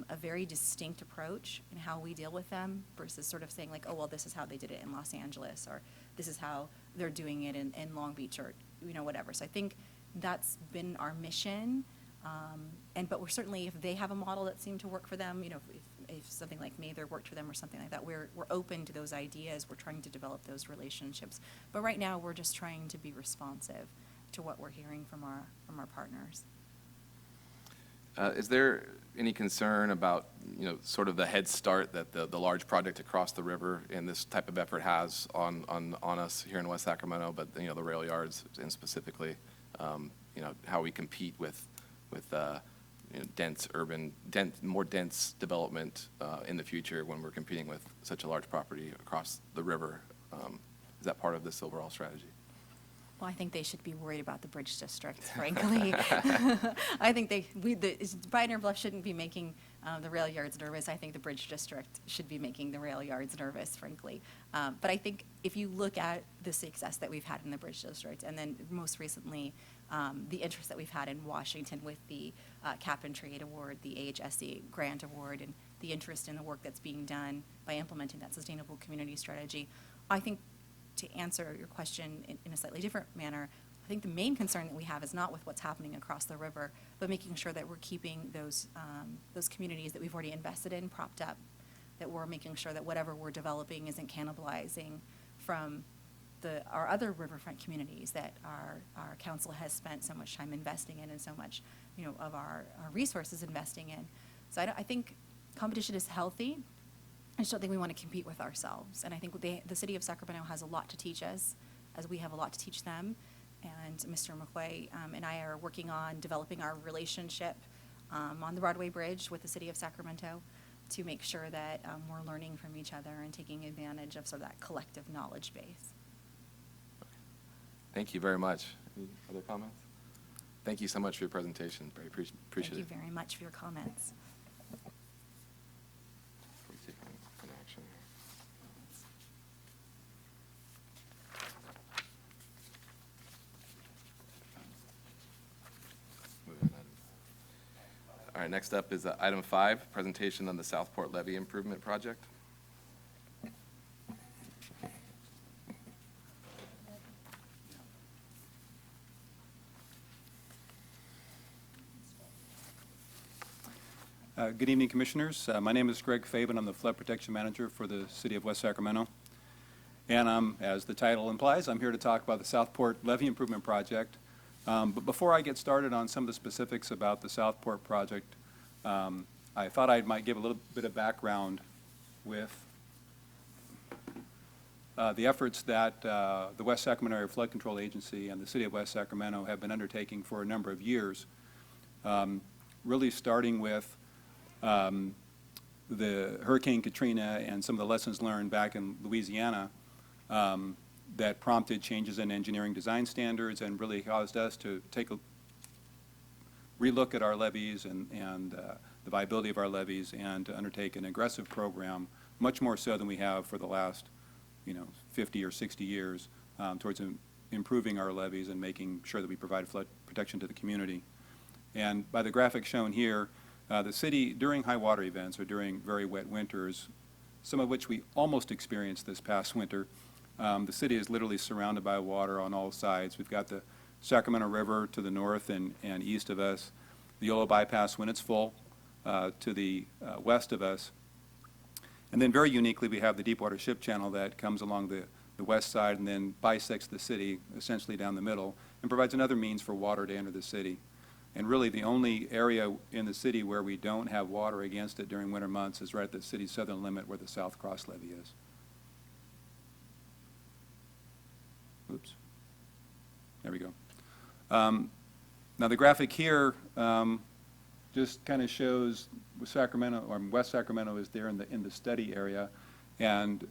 a very distinct approach in how we deal with them versus sort of saying like, oh, well, this is how they did it in Los Angeles, or this is how they're doing it in Long Beach, or, you know, whatever. So I think that's been our mission. But we're certainly, if they have a model that seemed to work for them, you know, if something like Mather worked for them or something like that, we're open to those ideas. We're trying to develop those relationships. But right now, we're just trying to be responsive to what we're hearing from our partners. Is there any concern about, you know, sort of the head start that the large project across the river and this type of effort has on us here in West Sacramento, but, you know, the rail yards and specifically, you know, how we compete with you know, more dense development in the future when we're competing with such a large property across the river? Is that part of this overall strategy? Well, I think they should be worried about the Bridge District, frankly. I think Pioneer Bluff shouldn't be making the rail yards nervous. I think the Bridge District should be making the rail yards nervous, frankly. But I think if you look at the success that we've had in the Bridge District, and then most recently the interest that we've had in Washington with the Cap and Trade Award, the AHSC Grant Award, and the interest in the work that's being done by implementing that sustainable community strategy, I think, to answer your question in a slightly different manner, I think the main concern that we have is not with what's happening across the river, but making sure that we're keeping those communities that we've already invested in propped up, that we're making sure that whatever we're developing isn't cannibalizing from our other riverfront communities that our council has spent so much time investing in and so much, you know, of our resources investing in. So I think competition is healthy. I just don't think we want to compete with ourselves. And I think the city of Sacramento has a lot to teach us, as we have a lot to teach them. And Mr. McQuay and I are working on developing our relationship on the Broadway Bridge with the city of Sacramento to make sure that we're learning from each other and taking advantage of sort of that collective knowledge base. Thank you very much. Any other comments? Thank you so much for your presentation. Very appreciate it. Thank you very much for your comments. Before we take an action here. Moving on. All right, next up is item 5, presentation on the Southport Levee Improvement Project. Good evening, Commissioners. My name is Greg Faban. I'm the Flood Protection Manager for the City of West Sacramento. And as the title implies, I'm here to talk about the Southport Levee Improvement Project. But before I get started on some of the specifics about the Southport project, I thought I might give a little bit of background with the efforts that the West Sacramento Area Flood Control Agency and the City of West Sacramento have been undertaking for a number of years, really starting with the Hurricane Katrina and some of the lessons learned back in Louisiana that prompted changes in engineering design standards and really caused us to take a relook at our levees and the viability of our levees and to undertake an aggressive program, much more so than we have for the last 50 or 60 years, towards improving our levees and making sure that we provide flood protection to the community. And by the graphic shown here, the city, during high water events or during very wet winters, some of which we almost experienced this past winter, the city is literally surrounded by water on all sides. We've got the Sacramento River to the north and east of us, the Yolo Bypass when it's full to the west of us. And then very uniquely, we have the Deepwater Ship Channel that comes along the west side and then bisects the city essentially down the middle and provides another means for water to enter the city. And really, the only area in the city where we don't have water against it during winter months is right at the city's southern limit where the South Cross levee is. Oops. There we go. Now, the graphic here just kind of shows Sacramento, or West Sacramento is there in the study area, and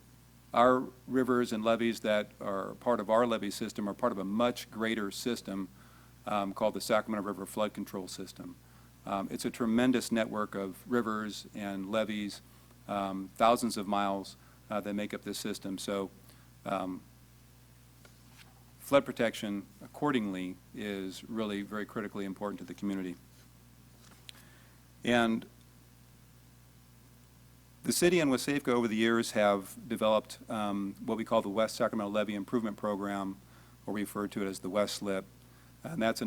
our rivers and levees that are part of our levee system are part of a much greater system called the Sacramento River Flood Control System. It's a tremendous network of rivers and levees, thousands of miles that make up this system. So flood protection, accordingly, is really very critically important to the community. And the city and WSAFCO over the years have developed what we call the West Sacramento Levee Improvement Program, or we refer to it as the West SLIP. And that's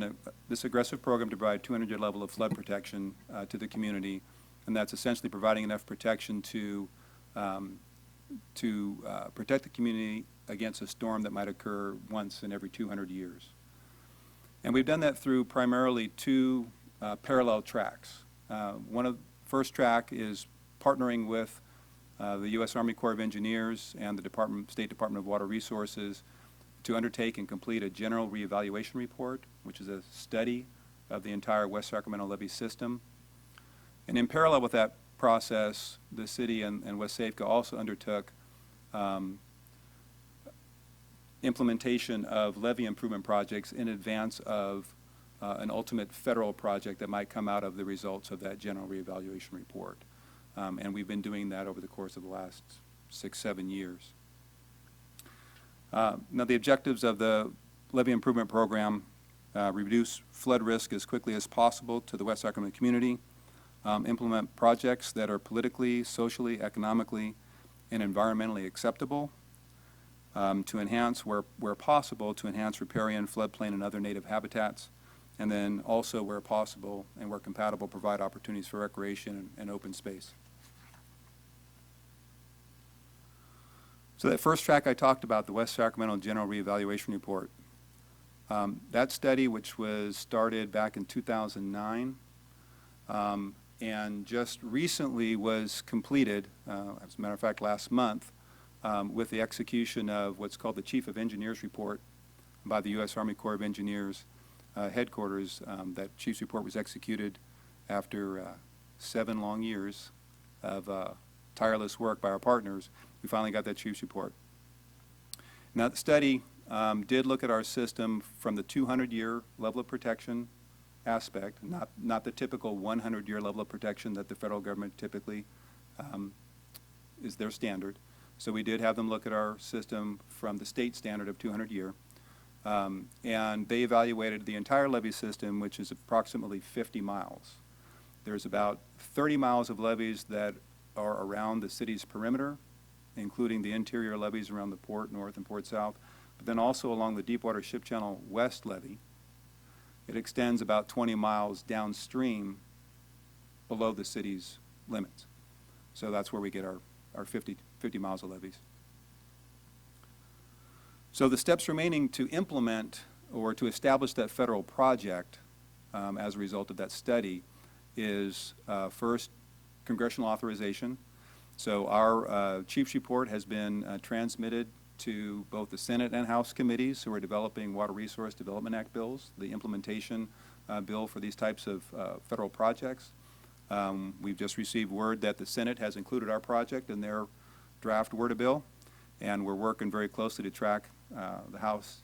this aggressive program to provide 200-year level of flood protection to the community, and that's essentially providing enough protection to protect the community against a storm that might occur once in every 200 years. And we've done that through primarily two parallel tracks. First track is partnering with the U.S. Army Corps of Engineers and the State Department of Water Resources to undertake and complete a general reevaluation report, which is a study of the entire West Sacramento levee system. And in parallel with that process, the city and WSAFCO also undertook implementation of levee improvement projects in advance of an ultimate federal project that might come out of the results of that general reevaluation report. And we've been doing that over the course of the last 6-7 years. Now, the objectives of the levee improvement program reduce flood risk as quickly as possible to the West Sacramento community, implement projects that are politically, socially, economically, and environmentally acceptable, to enhance, where possible, to enhance riparian, floodplain, and other native habitats, and then also, where possible and where compatible, provide opportunities for recreation and open space. So that first track I talked about, the West Sacramento General Reevaluation Report, that study, which was started back in 2009, and just recently was completed, as a matter of fact, last month, with the execution of what's called the Chief of Engineers Report by the U.S. Army Corps of Engineers headquarters. That Chief's report was executed after 7 long years of tireless work by our partners. We finally got that Chief's report. Now, the study did look at our system from the 200-year level of protection aspect, not the typical 100-year level of protection that the federal government typically is their standard. So we did have them look at our system from the state standard of 200-year. And they evaluated the entire levee system, which is approximately 50 miles. There's about 30 miles of levees that are around the city's perimeter, including the interior levees around the Port North and Port South, but then also along the Deepwater Ship Channel West levee. It extends about 20 miles downstream below the city's limits. So that's where we get our 50 miles of levees. So the steps remaining to implement or to establish that federal project as a result of that study is first, congressional authorization. So our Chief's report has been transmitted to both the Senate and House committees who are developing Water Resource Development Act bills, the implementation bill for these types of federal projects. We've just received word that the Senate has included our project in their draft Word of bill, and we're working very closely to track the House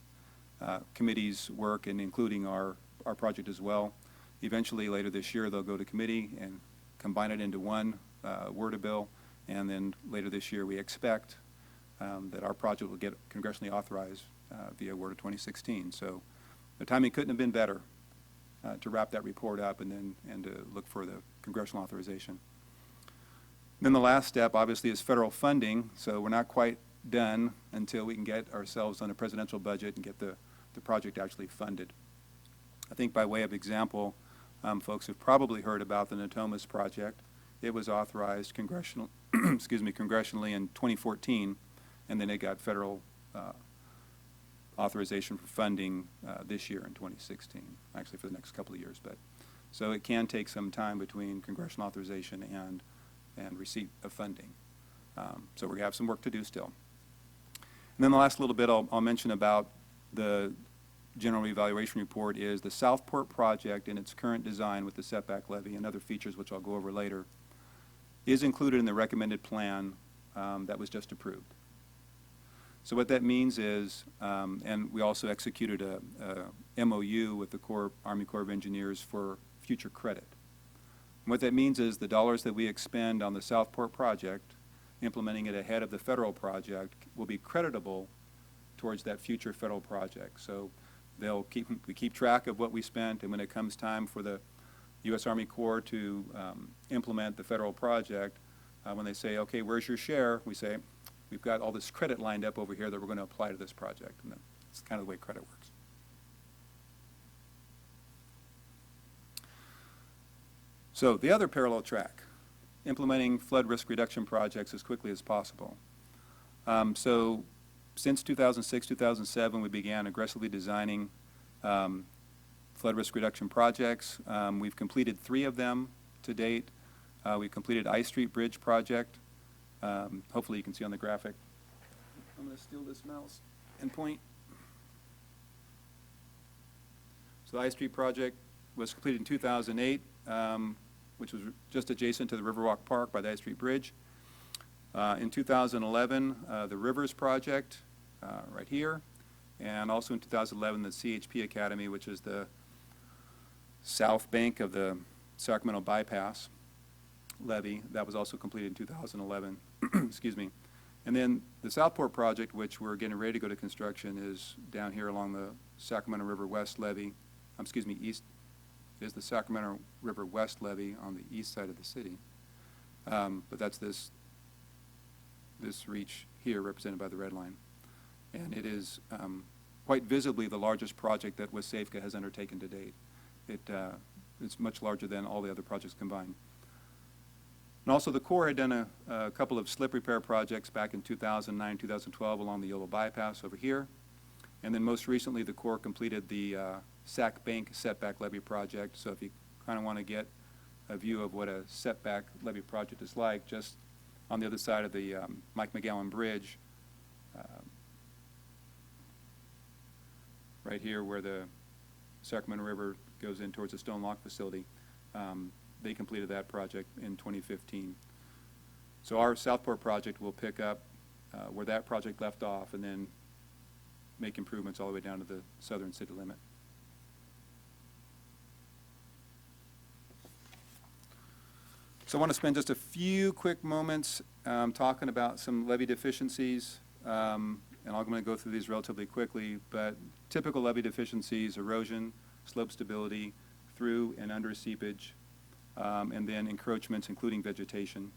committee's work and including our project as well. Eventually, later this year, they'll go to committee and combine it into one Word of bill, and then later this year, we expect that our project will get congressionally authorized via Word of 2016. So the timing couldn't have been better to wrap that report up and to look for the congressional authorization. Then the last step, obviously, is federal funding. So we're not quite done until we can get ourselves on a presidential budget and get the project actually funded. I think by way of example, folks have probably heard about the Natomas project. It was authorized congressionally in 2014, and then it got federal authorization for funding this year in 2016, actually for the next couple of years. But So it can take some time between congressional authorization and receipt of funding. So we have some work to do still. And then the last little bit I'll mention about the general evaluation report is the Southport project in its current design with the setback levy and other features which I'll go over later is included in the recommended plan that was just approved. So what that means is, and we also executed a MOU with the Army Corps of Engineers for future credit. And what that means is the dollars that we expend on the Southport project, implementing it ahead of the federal project, will be creditable towards that future federal project. So we keep track of what we spent, and when it comes time for the U.S. Army Corps to implement the federal project, when they say, okay, where's your share? We say, we've got all this credit lined up over here that we're going to apply to this project. And that's kind of the way credit works. So the other parallel track, implementing flood risk reduction projects as quickly as possible. So since 2006, 2007, we began aggressively designing flood risk reduction projects. We've completed 3 of them to date. We've completed I Street Bridge project. Hopefully you can see on the graphic. I'm going to steal this mouse and point. So the I Street project was completed in 2008, which was just adjacent to the Riverwalk Park by the I Street Bridge. In 2011, the Rivers project right here, and also in 2011, the CHP Academy, which is the south bank of the Sacramento Bypass levee. That was also completed in 2011. Excuse me. And then the Southport project, which we're getting ready to go to construction, is down here along the Sacramento River West levee. East. It is the Sacramento River West levee on the east side of the city. But that's this reach here represented by the red line. And it is quite visibly the largest project that WSAFCA has undertaken to date. It's much larger than all the other projects combined. And also the Corps had done a couple of slip repair projects back in 2009, 2012 along the Yolo Bypass over here. And then most recently the Corps completed the Sac Bank setback levee project. So if you kind of want to get a view of what a setback levee project is like, just on the other side of the Mike McGowan Bridge, right here where the Sacramento River goes in towards the Stone Lock facility, they completed that project in 2015. So our Southport project will pick up where that project left off and then make improvements all the way down to the southern city limit. So I want to spend just a few quick moments talking about some levee deficiencies, and I'm going to go through these relatively quickly, but typical levee deficiencies: erosion, slope stability, through and under seepage, and then encroachments, including vegetation.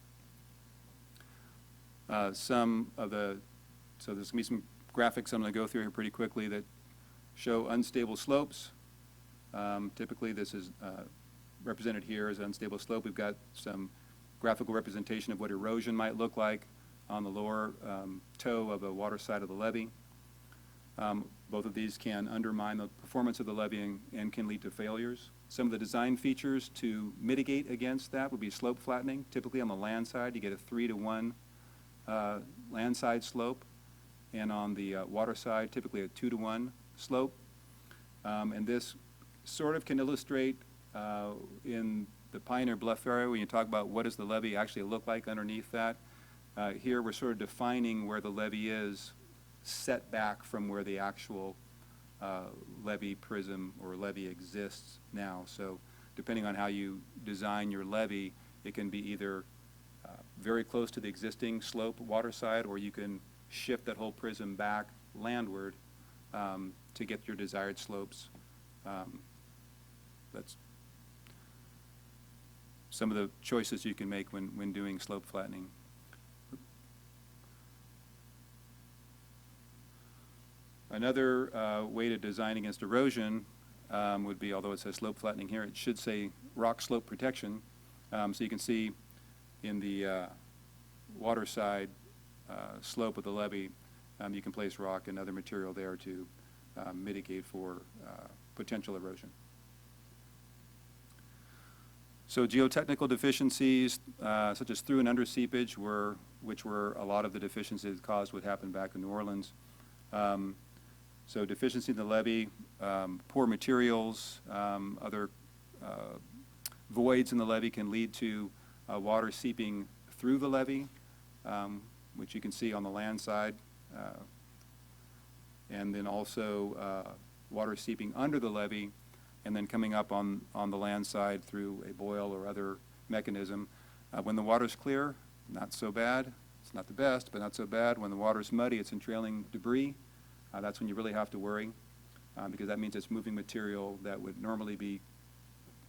So there's going to be some graphics I'm going to go through here pretty quickly that show unstable slopes. Typically this is represented here as unstable slope. We've got some graphical representation of what erosion might look like on the lower toe of the water side of the levee. Both of these can undermine the performance of the levee and can lead to failures. Some of the design features to mitigate against that would be slope flattening. Typically on the land side, you get a 3-to-1 land side slope, and on the water side, typically a 2-to-1 slope. And this sort of can illustrate in the Pioneer Bluff area when you talk about what does the levee actually look like underneath that. Here we're sort of defining where the levee is set back from where the actual levee prism or levee exists now. So depending on how you design your levee, it can be either very close to the existing slope water side, or you can shift that whole prism back landward to get your desired slopes. That's some of the choices you can make when doing slope flattening. Another way to design against erosion would be, although it says slope flattening here, it should say rock slope protection. So you can see in the water side slope of the levee, you can place rock and other material there to mitigate for potential erosion. So geotechnical deficiencies, such as through and under seepage, which were a lot of the deficiencies that caused what happened back in New Orleans. So deficiency in the levee, poor materials, other voids in the levee can lead to water seeping through the levee, which you can see on the land side. And then also water seeping under the levee and then coming up on the land side through a boil or other mechanism. When the water's clear, not so bad. It's not the best, but not so bad. When the water's muddy, it's entrailing debris. That's when you really have to worry, because that means it's moving material that would normally be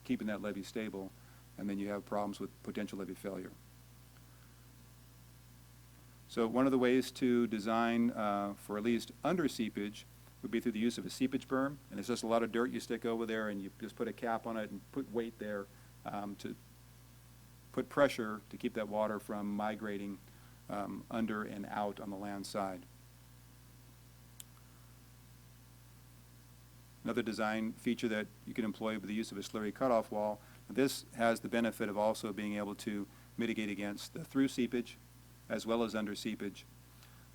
keeping that levee stable, and then you have problems with potential levee failure. So one of the ways to design for at least under seepage would be through the use of a seepage berm, and it's just a lot of dirt you stick over there, and you just put a cap on it and put weight there to put pressure to keep that water from migrating under and out on the land side. Another design feature that you can employ with the use of a slurry cutoff wall. This has the benefit of also being able to mitigate against the through seepage as well as under seepage.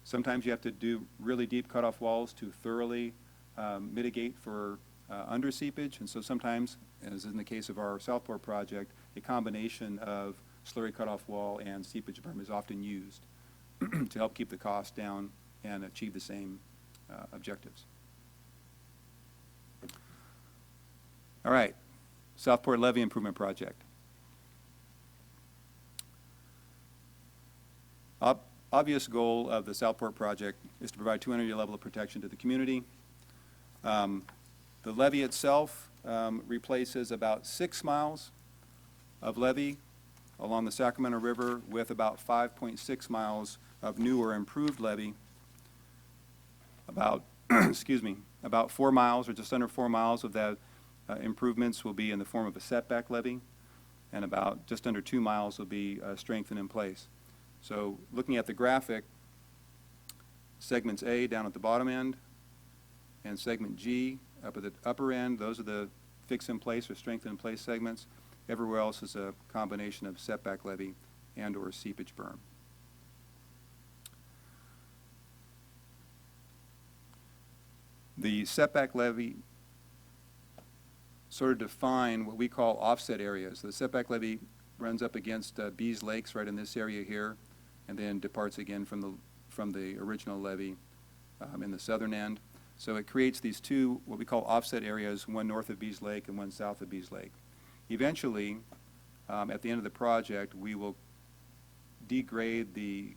Sometimes you have to do really deep cutoff walls to thoroughly mitigate for under seepage, and so sometimes, as in the case of our Southport project, a combination of slurry cutoff wall and seepage berm is often used to help keep the cost down and achieve the same objectives. All right, Southport Levee Improvement Project. Obvious goal of the Southport project is to provide 200-year level of protection to the community. The levee itself replaces about 6 miles of levee along the Sacramento River with about 5.6 miles of new or improved levee. About, excuse me, about 4 miles or just under 4 miles of that improvements will be in the form of a setback levee, and about just under 2 miles will be strengthened in place. So looking at the graphic, segments A down at the bottom end and segment G up at the upper end, those are the fix in place or strengthen in place segments. Everywhere else is a combination of setback levee and or seepage berm. The setback levee sort of define what we call offset areas. The setback levee runs up against Bees Lakes right in this area here, and then departs again from the original levee in the southern end. So it creates these two, what we call offset areas, one north of Bees Lake and one south of Bees Lake. Eventually, at the end of the project, we will degrade the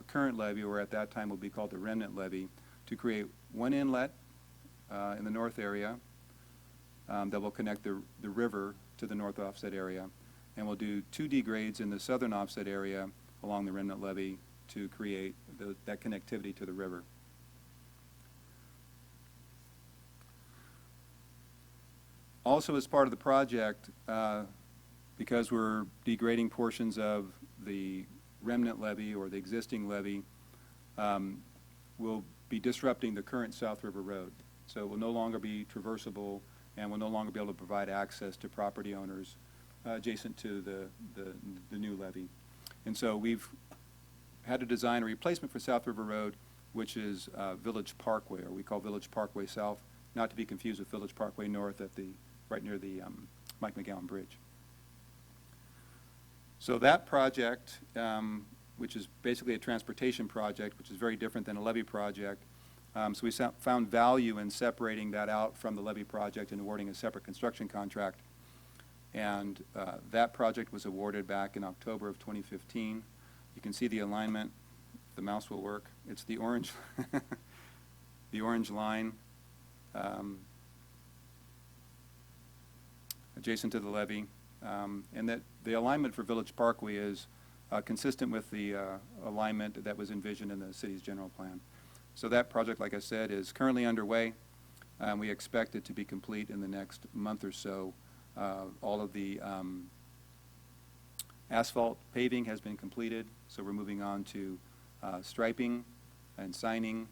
current levee, or at that time will be called the remnant levee, to create one inlet in the north area that will connect the river to the north offset area. And we'll do 2 degrades in the southern offset area along the remnant levee to create that connectivity to the river. Also, as part of the project, because we're degrading portions of the remnant levee or the existing levee, we'll be disrupting the current South River Road. So it will no longer be traversable and will no longer be able to provide access to property owners adjacent to the new levee. And so we've had to design a replacement for South River Road, which is Village Parkway, or we call Village Parkway South, not to be confused with Village Parkway North at right near the Mike McGowan Bridge. So that project, which is basically a transportation project, which is very different than a levee project, so we found value in separating that out from the levee project and awarding a separate construction contract. And that project was awarded back in October of 2015. You can see the alignment. If the mouse will work. It's the orange, the orange line adjacent to the levee. And that the alignment for Village Parkway is consistent with the alignment that was envisioned in the city's general plan. So that project, like I said, is currently underway. We expect it to be complete in the next month or so. All of the asphalt paving has been completed, so we're moving on to striping and signing,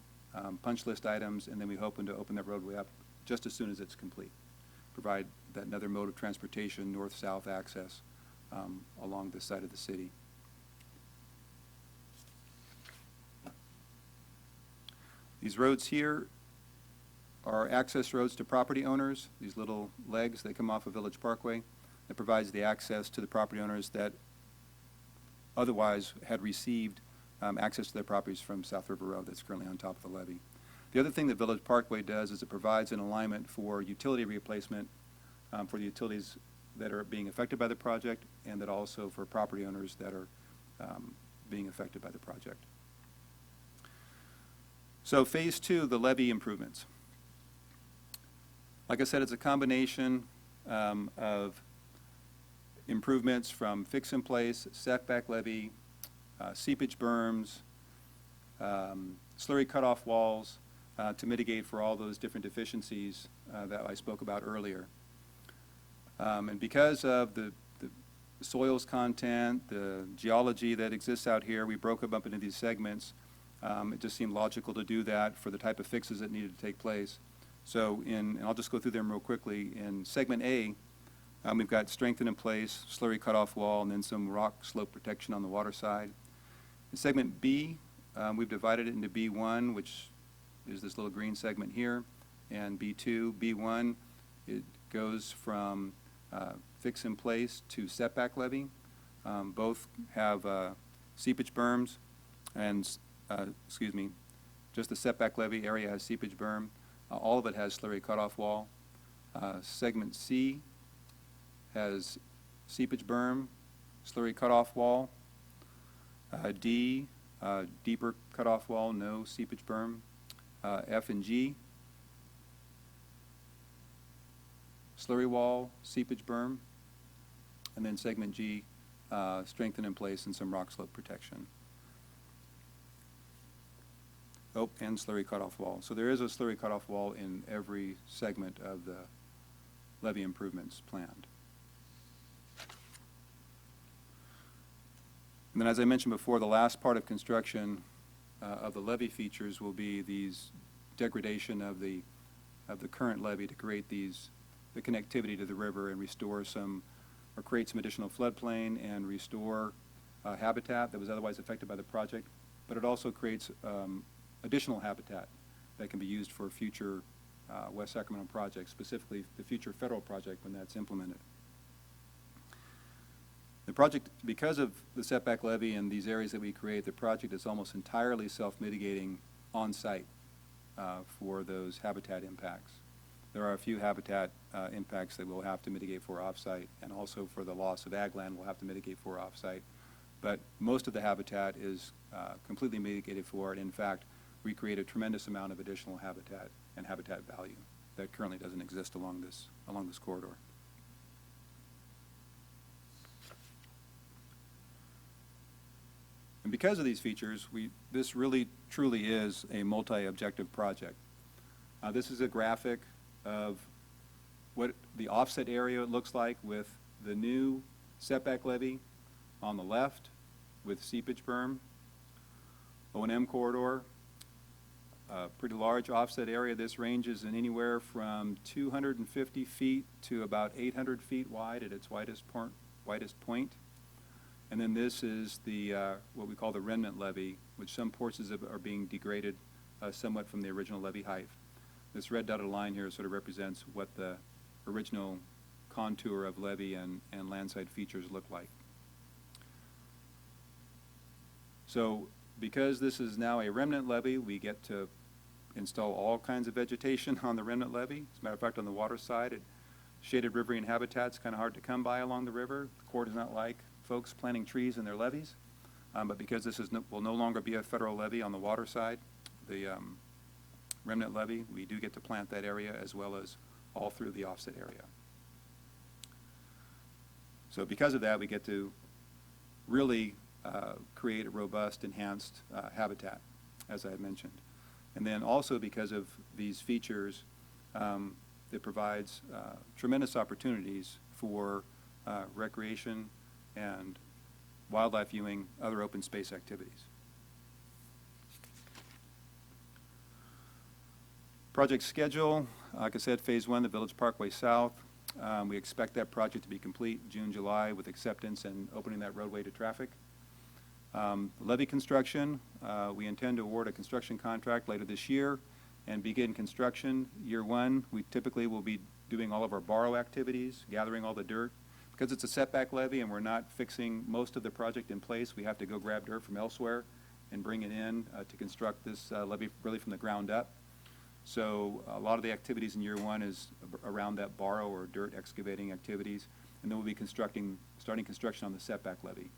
punch list items, and then we hope to open that roadway up just as soon as it's complete. Provide that another mode of transportation, north-south access along this side of the city. These roads here are access roads to property owners, these little legs that come off of Village Parkway that provides the access to the property owners that otherwise had received access to their properties from South River Road that's currently on top of the levee. The other thing that Village Parkway does is it provides an alignment for utility replacement for the utilities that are being affected by the project, and that also for property owners that are being affected by the project. So phase 2, the levee improvements. Like I said, it's a combination of improvements from fix-in-place, setback levee, seepage berms, slurry cutoff walls to mitigate for all those different deficiencies that I spoke about earlier. And because of the soils content, the geology that exists out here, we broke them up into these segments. It just seemed logical to do that for the type of fixes that needed to take place. So and I'll just go through them real quickly. In segment A, we've got strengthened in place, slurry cutoff wall, and then some rock slope protection on the water side. In segment B, we've divided it into B1, which is this little green segment here, and B2. B1, it goes from fix in place to setback levee. Both have seepage berms, and just the setback levee area has seepage berm. All of it has slurry cutoff wall. Segment C has seepage berm, slurry cutoff wall. D, deeper cutoff wall, no seepage berm. F and G, slurry wall, seepage berm. And then segment G, strengthened in place and some rock slope protection. Oh, and slurry cutoff wall. So there is a slurry cutoff wall in every segment of the levee improvements planned. And then, as I mentioned before, the last part of construction of the levee features will be these degradation of the current levee to create the connectivity to the river and restore some, or create some additional floodplain and restore habitat that was otherwise affected by the project. But it also creates additional habitat that can be used for future West Sacramento projects, specifically the future federal project when that's implemented. The project, because of the setback levee and these areas that we create, the project is almost entirely self-mitigating on-site for those habitat impacts. There are a few habitat impacts that we'll have to mitigate for off-site, and also for the loss of ag land we'll have to mitigate for off-site. But most of the habitat is completely mitigated for, and in fact, we create a tremendous amount of additional habitat and habitat value that currently doesn't exist along this corridor. And because of these features, this really truly is a multi-objective project. This is a graphic of what the offset area looks like with the new setback levee on the left with seepage berm, O&M corridor, pretty large offset area. This ranges in anywhere from 250 feet to about 800 feet wide at its widest point. And then this is the what we call the remnant levee, which some portions of are being degraded somewhat from the original levee height. This red dotted line here sort of represents what the original contour of levee and landside features look like. So because this is now a remnant levee, we get to install all kinds of vegetation on the remnant levee. As a matter of fact, on the water side, shaded riverine habitat's kind of hard to come by along the river. The Corps does not like folks planting trees in their levees, but because this will no longer be a federal levee on the water side, the remnant levee, we do get to plant that area as well as all through the offset area. So because of that, we get to really create a robust, enhanced habitat, as I had mentioned. And then also because of these features, it provides tremendous opportunities for recreation and wildlife viewing, other open space activities. Project schedule, like I said, Phase 1, the Village Parkway South. We expect that project to be complete June, July, with acceptance and opening that roadway to traffic. Levee construction, we intend to award a construction contract later this year and begin construction. Year one, we typically will be doing all of our borrow activities, gathering all the dirt. Because it's a setback levee and we're not fixing most of the project in place, we have to go grab dirt from elsewhere and bring it in to construct this levee really from the ground up. So a lot of the activities in year one is around that borrow or dirt excavating activities, and then we'll be starting construction on the setback levee.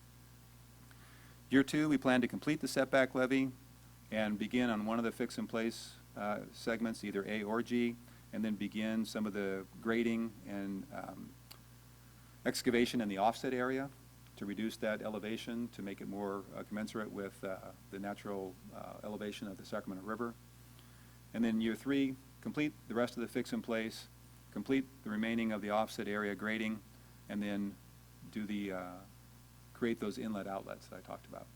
Year two, we plan to complete the setback levee and begin on one of the fix-in-place segments, either A or G, and then begin some of the grading and excavation in the offset area to reduce that elevation, to make it more commensurate with the natural elevation of the Sacramento River. And then year three, complete the rest of the fix-in-place, complete the remaining of the offset area grading, and then do the create those inlet outlets that I talked about.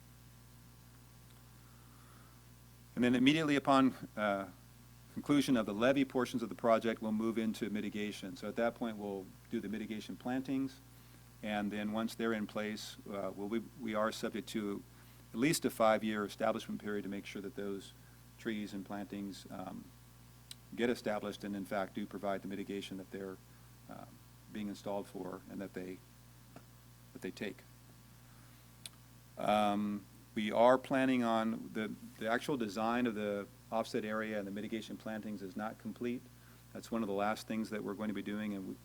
And then immediately upon conclusion of the levee portions of the project, we'll move into mitigation. So at that point, we'll do the mitigation plantings, and then once they're in place, we are subject to at least a 5-year establishment period to make sure that those trees and plantings get established and in fact do provide the mitigation that they're being installed for and that they take. We are planning on the actual design of the offset area and the mitigation plantings is not complete. That's one of the last things that we're going to be doing, and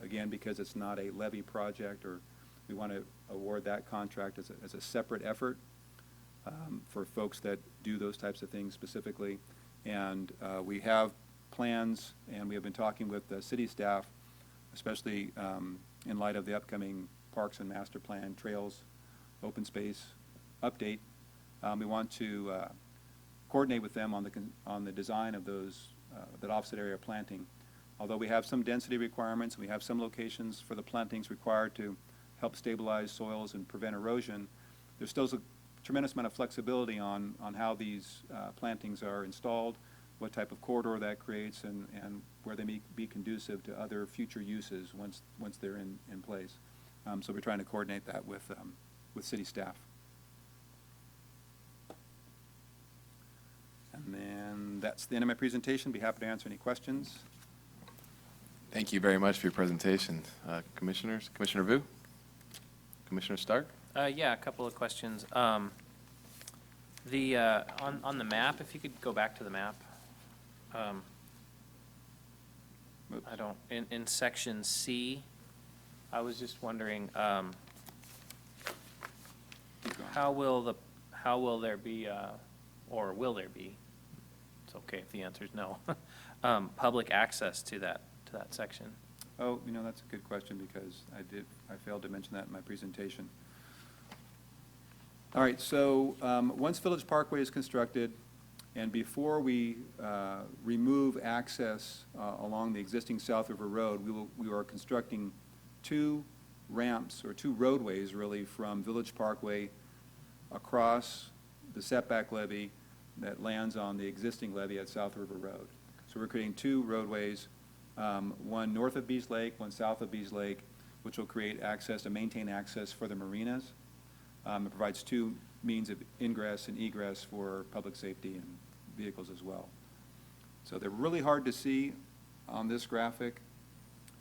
again, because it's not a levee project, or we want to award that contract as a separate effort for folks that do those types of things specifically. And we have plans, and we have been talking with the city staff, especially in light of the upcoming Parks and Master Plan, Trails, Open Space update. We want to coordinate with them on the design of those that offset area planting. Although we have some density requirements, we have some locations for the plantings required to help stabilize soils and prevent erosion, there's still a tremendous amount of flexibility on how these plantings are installed, what type of corridor that creates, and where they may be conducive to other future uses once they're in place. So we're trying to coordinate that with city staff. And then that's the end of my presentation. Be happy to answer any questions. Thank you very much for your presentation. Commissioners, Commissioner Vu? Commissioner Stark? Yeah, a couple of questions. On the map, if you could go back to the map. Oops. I don't, in section C, I was just wondering, Keep going. how will there be, or will there be, it's okay if the answer is no, public access to that section? Oh, that's a good question because I failed to mention that in my presentation. All right, so once Village Parkway is constructed, and before we remove access along the existing South River Road, we are constructing 2 ramps, or 2 roadways really, from Village Parkway across the setback levee that lands on the existing levee at South River Road. So we're creating 2 roadways, one north of Bees Lake, one south of Bees Lake, which will create access and maintain access for the marinas. It provides 2 means of ingress and egress for public safety and vehicles as well. So they're really hard to see on this graphic.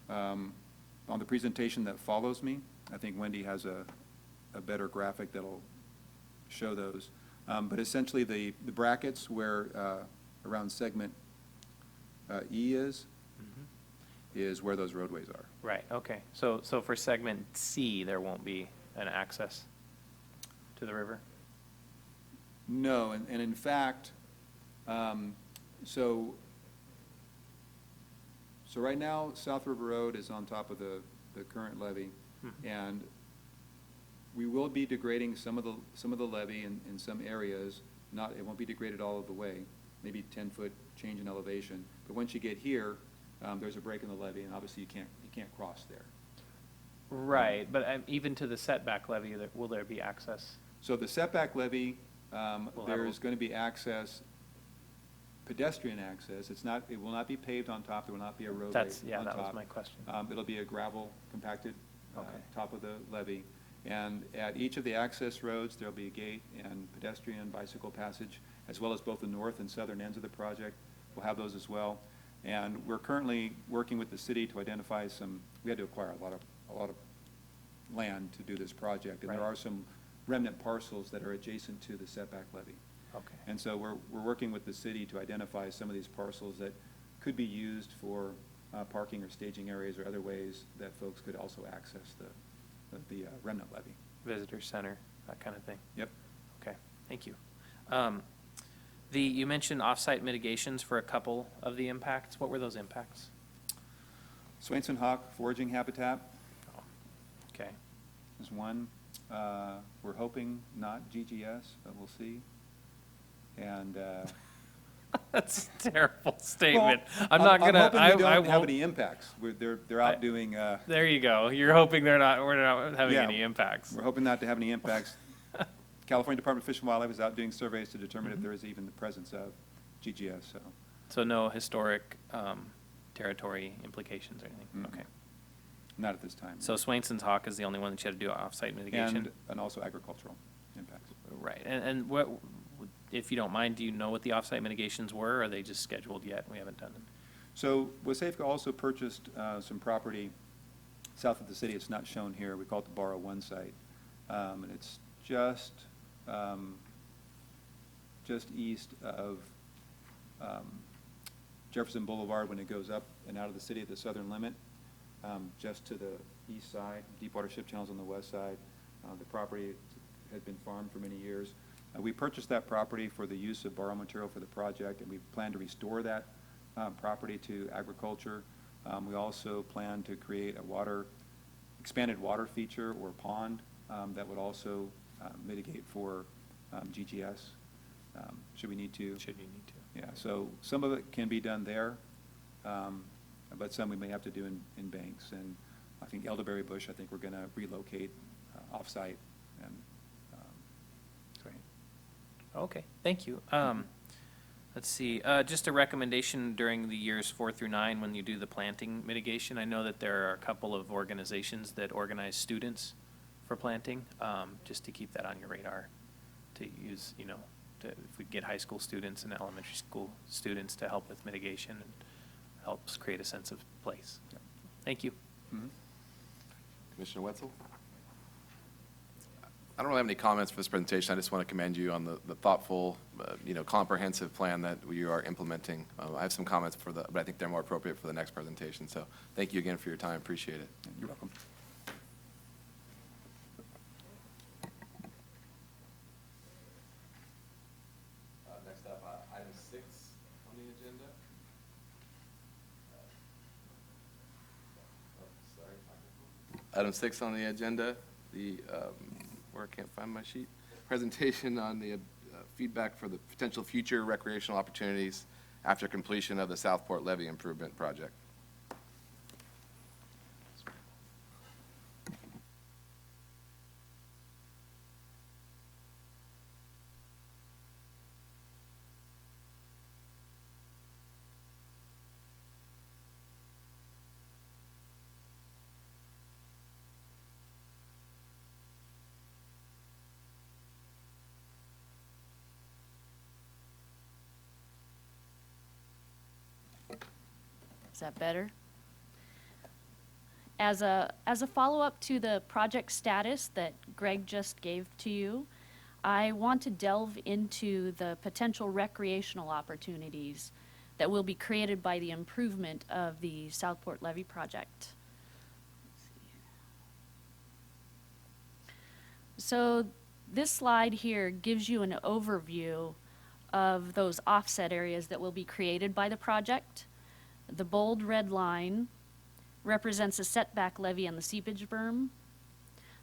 On the presentation that follows me, I think Wendy has a better graphic that'll show those. But essentially the brackets where around segment E is where those roadways are. Right, okay. So for segment C, there won't be an access to the river? No, and in fact, so right now, South River Road is on top of the current levee, and we will be degrading some of the levee in some areas. It won't be degraded all of the way, maybe 10-foot change in elevation. But once you get here, there's a break in the levee, and obviously you can't cross there. Right, but even to the setback levee, will there be access? So the setback levee, have there's going to be access pedestrian access. It will not be paved on top, there will not be a roadway on top. That was my question. It'll be a gravel compacted Okay. top of the levee. And at each of the access roads, there'll be a gate and pedestrian bicycle passage, as well as both the north and southern ends of the project. We'll have those as well. And we're currently working with the city to identify we had to acquire a lot of land to do this project. And there Right. are some remnant parcels that are adjacent to the setback levee. Okay. And so we're working with the city to identify some of these parcels that could be used for parking or staging areas or other ways that folks could also access the remnant levee. Visitor center, that kind of thing. Yep. Okay, thank you. You mentioned off-site mitigations for a couple of the impacts. What were those impacts? Swainson hawk foraging habitat Okay. is one. We're hoping not GGS, but we'll see. And That's a terrible statement. I'm hoping they I don't have won't. any impacts. They're out doing. There you go. You're hoping we're not having Yeah. any impacts. We're hoping not to have any impacts. California Department of Fish and Wildlife is out doing surveys to determine if there is even the presence of GGS. So no historic territory implications or anything? Mm-mm. Okay. Not at this time. So Swainson's hawk is the only one that you had to do off-site mitigation? And also agricultural impacts. Right. And what, if you don't mind, do you know what the off-site mitigations were? Or are they just scheduled yet? We haven't done it. So Wasafeco also purchased some property south of the city. It's not shown here. We call it the Borrow One site. And it's just east of Jefferson Boulevard when it goes up and out of the city at the southern limit, just to the east side. Deepwater Ship Channel's on the west side. The property had been farmed for many years. We purchased that property for the use of borrow material for the project, and we plan to restore that property to agriculture. We also plan to create a expanded water feature or pond that would also mitigate for GGS, should we need to. Should you need to. Yeah, so some of it can be done there, but some we may have to do in banks. And I think elderberry bush, I think we're going to relocate off-site. And Great. Okay, thank you. Let's see, just a recommendation during the years 4 through 9 when you do the planting mitigation. I know that there are a couple of organizations that organize students for planting, just to keep that on your radar, to use, if we get high school students and elementary school students to help with mitigation, and helps create a sense of place. Yeah. Thank you. Mhm. Commissioner Wetzel? I don't really have any comments for this presentation. I just want to commend you on the thoughtful, comprehensive plan that you are implementing. I have some comments but I think they're more appropriate for the next presentation. So thank you again for your time. Appreciate it. You're welcome. Next up, item 6 on the agenda. Item 6 on the agenda, where I can't find my sheet, presentation on the feedback for the potential future recreational opportunities after completion of the Southport Levee Improvement Project. Is that better? As a follow-up to the project status that Greg just gave to you, I want to delve into the potential recreational opportunities that will be created by the improvement of the Southport Levee project. So this slide here gives you an overview of those offset areas that will be created by the project. The bold red line represents a setback levee and the seepage berm.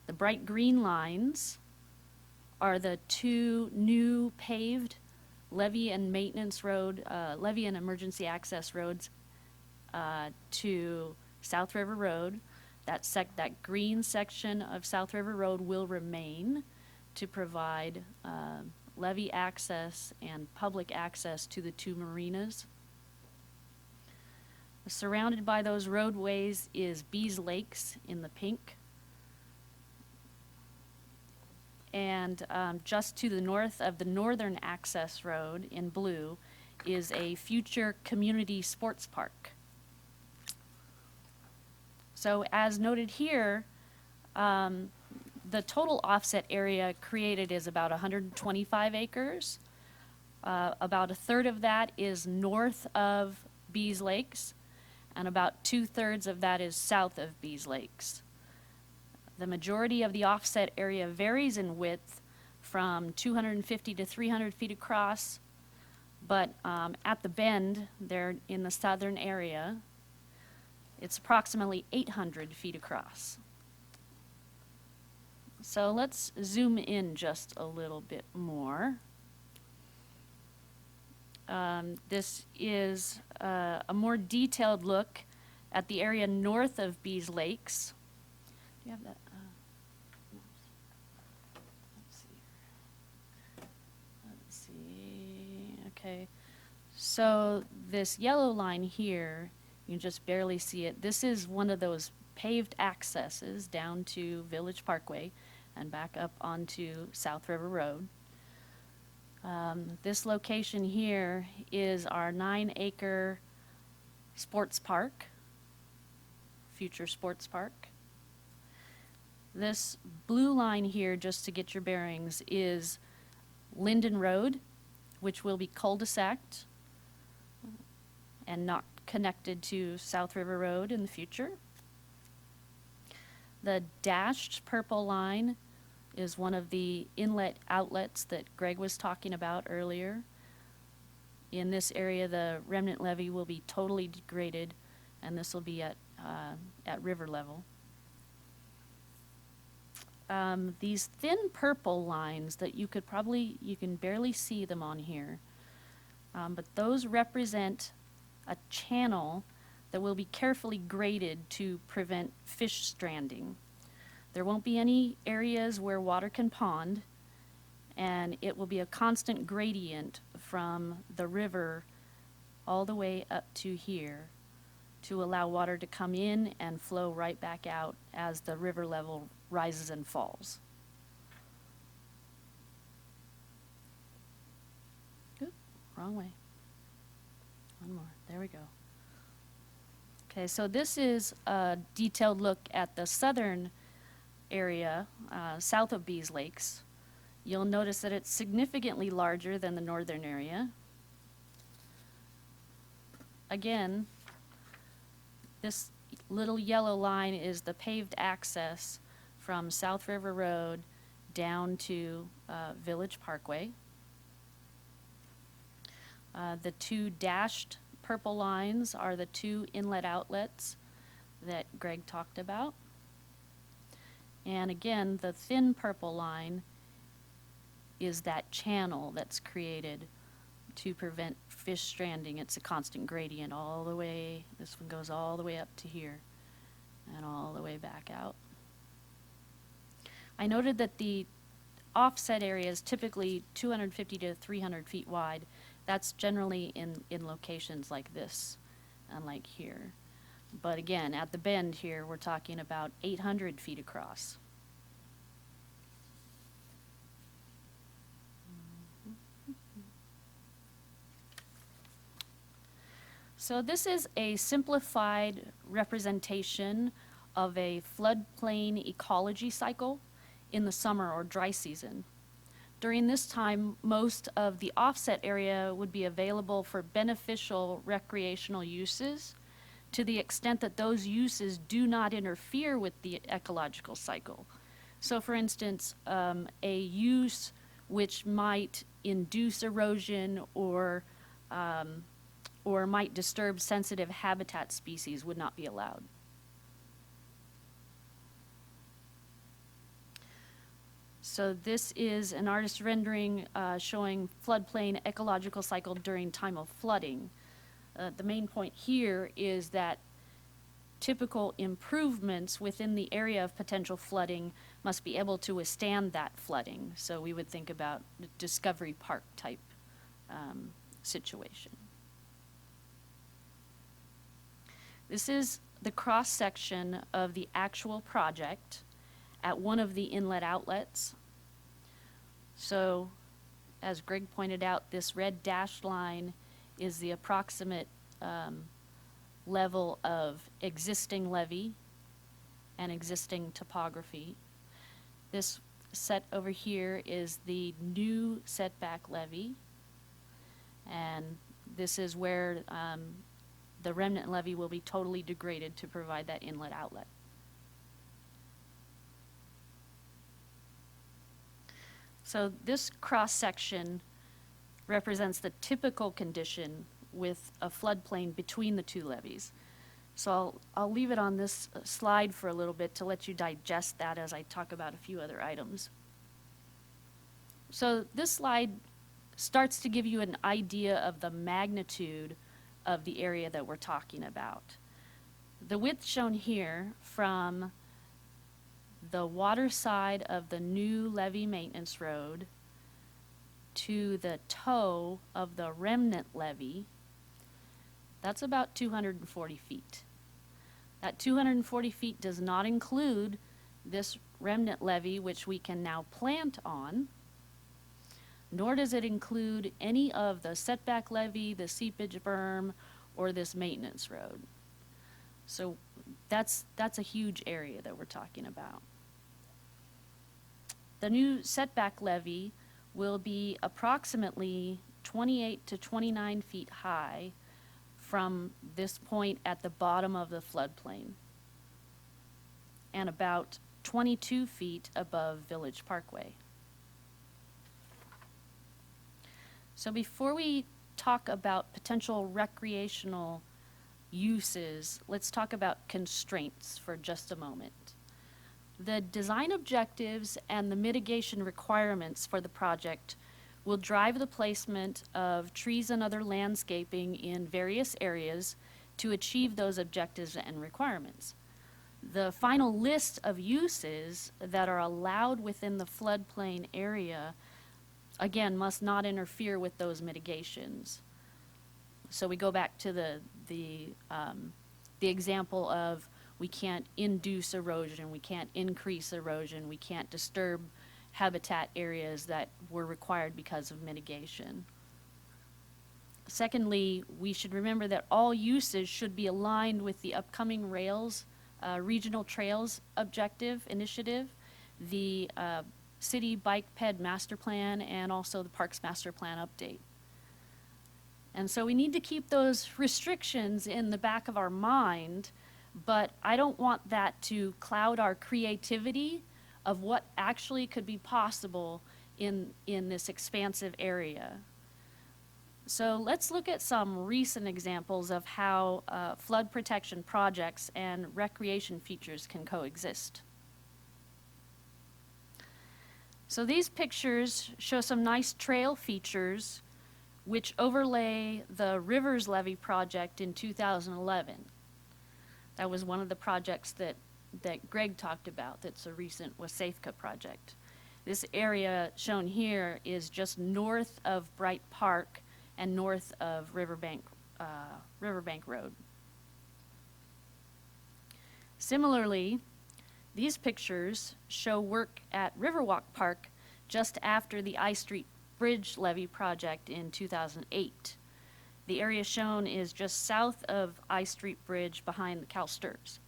The bright green lines are the 2 new paved levee and maintenance road, levee and emergency access roads to South River Road. That green section of South River Road will remain to provide levee access and public access to the two marinas. Surrounded by those roadways is Bees Lakes in the pink. And just to the north of the northern access road in blue is a future community sports park. So as noted here, the total offset area created is about 125 acres. About a third of that is north of Bees Lakes, and about 2/3 of that is south of Bees Lakes. The majority of the offset area varies in width from 250 to 300 feet across, but at the bend there in the southern area, it's approximately 800 feet across. So let's zoom in just a little bit more. This is a more detailed look at the area north of Bees Lakes. Do you have that? Let's see. Okay. So this yellow line here, you can just barely see it. This is one of those paved accesses down to Village Parkway and back up onto South River Road. This location here is our 9-acre sports park, future sports park. This blue line here, just to get your bearings, is Linden Road, which will be cul-de-saced and not connected to South River Road in the future. The dashed purple line is one of the inlet outlets that Greg was talking about earlier. In this area, the remnant levee will be totally degraded, and this will be at river level. These thin purple lines that you can barely see them on here, but those represent a channel that will be carefully graded to prevent fish stranding. There won't be any areas where water can pond, and it will be a constant gradient from the river all the way up to here to allow water to come in and flow right back out as the river level rises and falls. Oop, wrong way. One more. There we go. Okay, so this is a detailed look at the southern area, south of Bees Lakes. You'll notice that it's significantly larger than the northern area. Again, this little yellow line is the paved access from South River Road down to Village Parkway. The two dashed purple lines are the two inlet outlets that Greg talked about. And again, the thin purple line is that channel that's created to prevent fish stranding. It's a constant gradient all the way, this one goes all the way up to here and all the way back out. I noted that the offset area is typically 250 to 300 feet wide. That's generally in locations like this and like here. But again, at the bend here, we're talking about 800 feet across. So this is a simplified representation of a floodplain ecology cycle in the summer or dry season. During this time, most of the offset area would be available for beneficial recreational uses to the extent that those uses do not interfere with the ecological cycle. So for instance, a use which might induce erosion or might disturb sensitive habitat species would not be allowed. So this is an artist rendering showing floodplain ecological cycle during time of flooding. The main point here is that typical improvements within the area of potential flooding must be able to withstand that flooding. So we would think about the Discovery Park type situation. This is the cross-section of the actual project at one of the inlet outlets. So, as Greg pointed out, this red dashed line is the approximate level of existing levee and existing topography. This set over here is the new setback levee, and this is where the remnant levee will be totally degraded to provide that inlet outlet. So this cross-section represents the typical condition with a floodplain between the two levees. So I'll leave it on this slide for a little bit to let you digest that as I talk about a few other items. So this slide starts to give you an idea of the magnitude of the area that we're talking about. The width shown here from the water side of the new levee maintenance road to the toe of the remnant levee, that's about 240 feet. That 240 feet does not include this remnant levee, which we can now plant on, nor does it include any of the setback levee, the seepage berm, or this maintenance road. So that's a huge area that we're talking about. The new setback levee will be approximately 28 to 29 feet high from this point at the bottom of the floodplain, and about 22 feet above Village Parkway. So before we talk about potential recreational uses, let's talk about constraints for just a moment. The design objectives and the mitigation requirements for the project will drive the placement of trees and other landscaping in various areas to achieve those objectives and requirements. The final list of uses that are allowed within the floodplain area, again, must not interfere with those mitigations. So we go back to the example of we can't induce erosion, we can't increase erosion, we can't disturb habitat areas that were required because of mitigation. Secondly, we should remember that all uses should be aligned with the upcoming regional trails objective initiative, the city bike ped master plan, and also the parks master plan update. And so we need to keep those restrictions in the back of our mind, but I don't want that to cloud our creativity of what actually could be possible in this expansive area. So let's look at some recent examples of how flood protection projects and recreation features can coexist. So these pictures show some nice trail features which overlay the Rivers Levee project in 2011. That was one of the projects that Greg talked about, that's a recent Wasafka project. This area shown here is just north of Bright Park and north of Riverbank Road. Similarly, these pictures show work at Riverwalk Park just after the I Street Bridge Levee project in 2008. The area shown is just south of I Street Bridge behind the CalSTRS.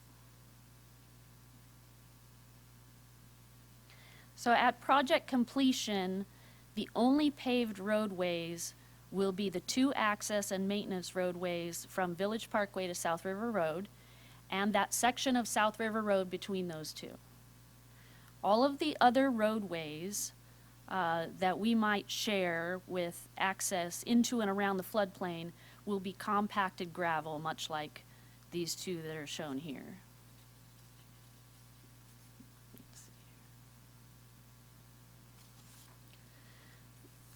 So at project completion, the only paved roadways will be the 2 access and maintenance roadways from Village Parkway to South River Road, and that section of South River Road between those two. All of the other roadways that we might share with access into and around the floodplain will be compacted gravel, much like these 2 that are shown here.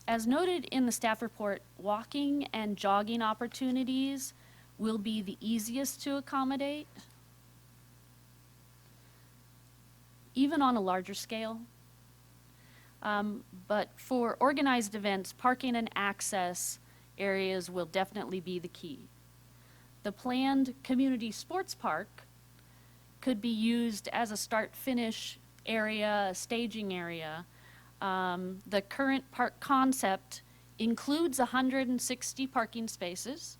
As noted in the staff report, walking and jogging opportunities will be the easiest to accommodate. even on a larger scale. But for organized events, parking and access areas will definitely be the key. The planned community sports park could be used as a start-finish area, a staging area. The current park concept includes 160 parking spaces,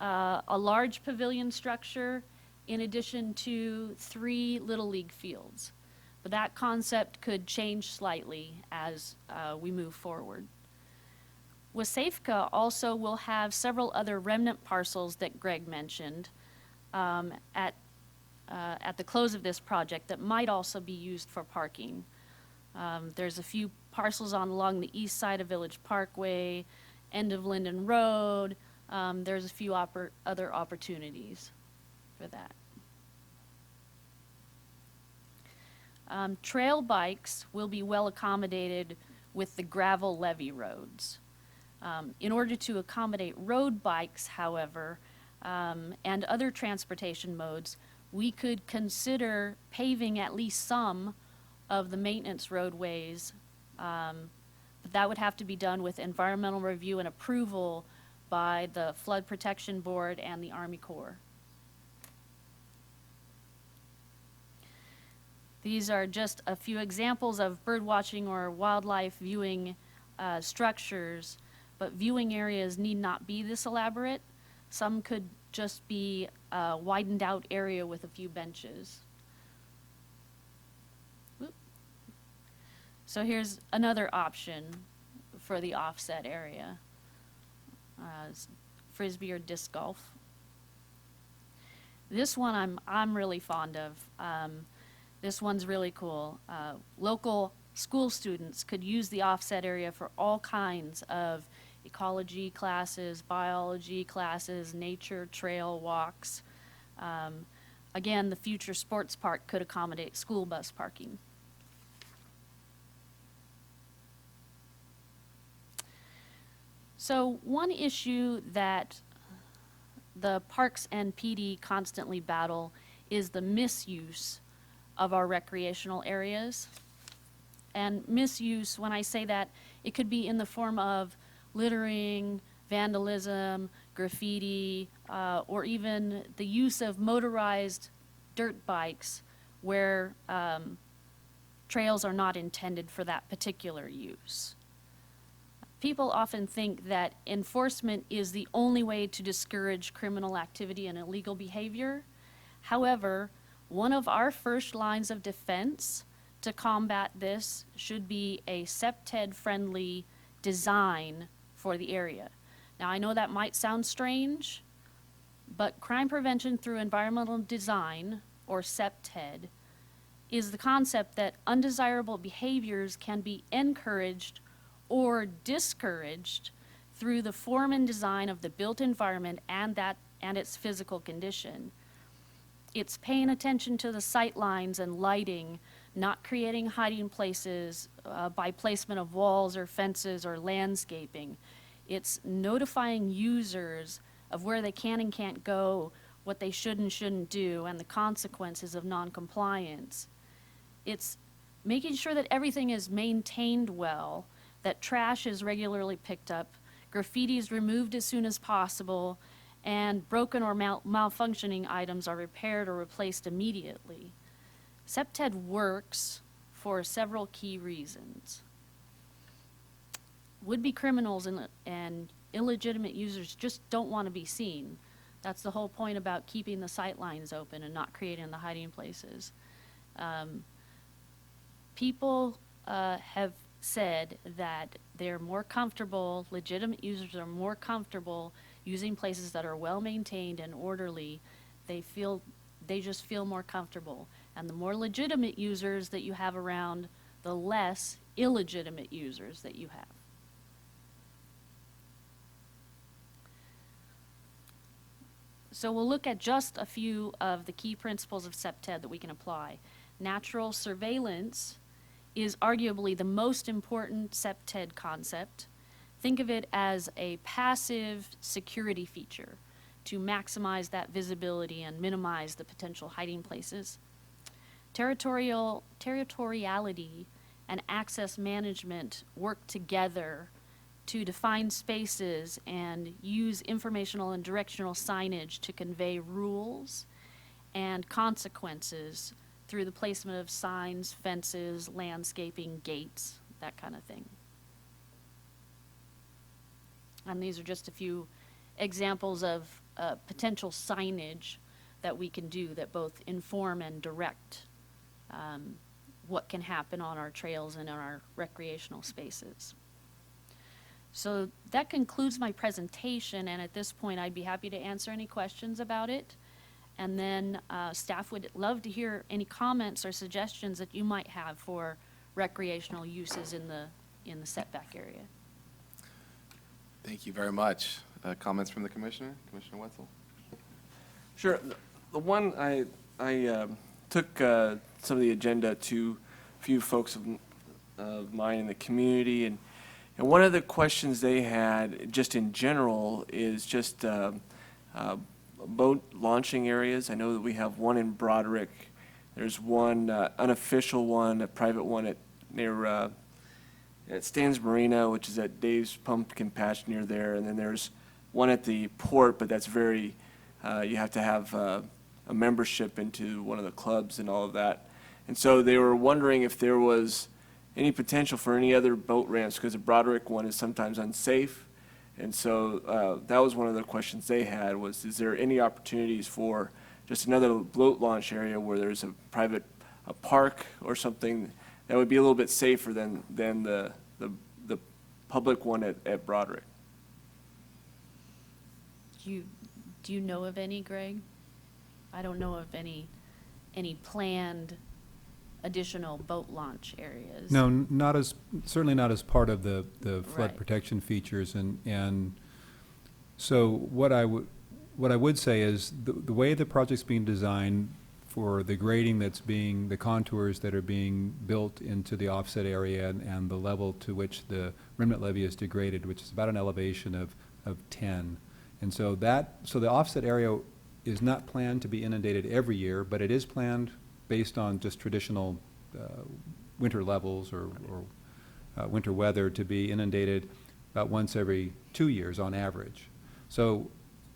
a large pavilion structure, in addition to 3 Little League fields. But that concept could change slightly as we move forward. Wasafka also will have several other remnant parcels that Greg mentioned at the close of this project that might also be used for parking. There's a few parcels along the east side of Village Parkway, end of Linden Road. There's a few other opportunities for that. Trail bikes will be well accommodated with the gravel levee roads. In order to accommodate road bikes, however, and other transportation modes, we could consider paving at least some of the maintenance roadways. But that would have to be done with environmental review and approval by the Flood Protection Board and the Army Corps. These are just a few examples of bird watching or wildlife viewing structures, but viewing areas need not be this elaborate. Some could just be a widened out area with a few benches. Whoop. So here's another option for the offset area, frisbee or disc golf. This one I'm really fond of. This one's really cool. Local school students could use the offset area for all kinds of ecology classes, biology classes, nature trail walks. Again, the future sports park could accommodate school bus parking. So one issue that the Parks and PD constantly battle is the misuse of our recreational areas. And misuse, when I say that, it could be in the form of littering, vandalism, graffiti, or even the use of motorized dirt bikes where trails are not intended for that particular use. People often think that enforcement is the only way to discourage criminal activity and illegal behavior. However, one of our first lines of defense to combat this should be a SEPTED-friendly design for the area. Now, I know that might sound strange, but crime prevention through environmental design, or SEPTED, is the concept that undesirable behaviors can be encouraged or discouraged through the form and design of the built environment and its physical condition. It's paying attention to the sight lines and lighting, not creating hiding places by placement of walls or fences or landscaping. It's notifying users of where they can and can't go, what they should and shouldn't do, and the consequences of noncompliance. It's making sure that everything is maintained well, that trash is regularly picked up, graffiti is removed as soon as possible, and broken or malfunctioning items are repaired or replaced immediately. SEPTED works for several key reasons. Would-be criminals and illegitimate users just don't want to be seen. That's the whole point about keeping the sight lines open and not creating the hiding places. People have said that they're more comfortable, legitimate users are more comfortable using places that are well maintained and orderly. They just feel more comfortable. And the more legitimate users that you have around, the less illegitimate users that you have. So we'll look at just a few of the key principles of SEPTED that we can apply. Natural surveillance is arguably the most important SEPTED concept. Think of it as a passive security feature to maximize that visibility and minimize the potential hiding places. territoriality and access management work together to define spaces and use informational and directional signage to convey rules and consequences through the placement of signs, fences, landscaping, gates, that kind of thing. And these are just a few examples of potential signage that we can do that both inform and direct what can happen on our trails and in our recreational spaces. So that concludes my presentation, and at this point, I'd be happy to answer any questions about it. And then staff would love to hear any comments or suggestions that you might have for recreational uses in the setback area. Thank you very much. Comments from the Commissioner? Commissioner Wetzel? Sure. The one I took some of the agenda to a few folks of mine in the community, and one of the questions they had, just in general, is just boat launching areas. I know that we have one in Broderick. There's one unofficial one, a private one near at Stan's Marina, which is at Dave's Pumpkin Patch near there, and then there's one at the port, but that's very, you have to have a membership into one of the clubs and all of that. And so they were wondering if there was any potential for any other boat ramps, because the Broderick one is sometimes unsafe. And so that was one of the questions they had, was is there any opportunities for just another boat launch area where there's a private park or something that would be a little bit safer than the public one at Broderick? Do you know of any, Greg? I don't know of any planned additional boat launch areas. No, certainly not as part of the flood Right. protection features. And so what I would say is the way the project's being designed for the grading the contours that are being built into the offset area and the level to which the remnant levee is degraded, which is about an elevation of 10. And so the offset area is not planned to be inundated every year, but it is planned based on just traditional winter levels or winter weather to be inundated about once every 2 years on average. So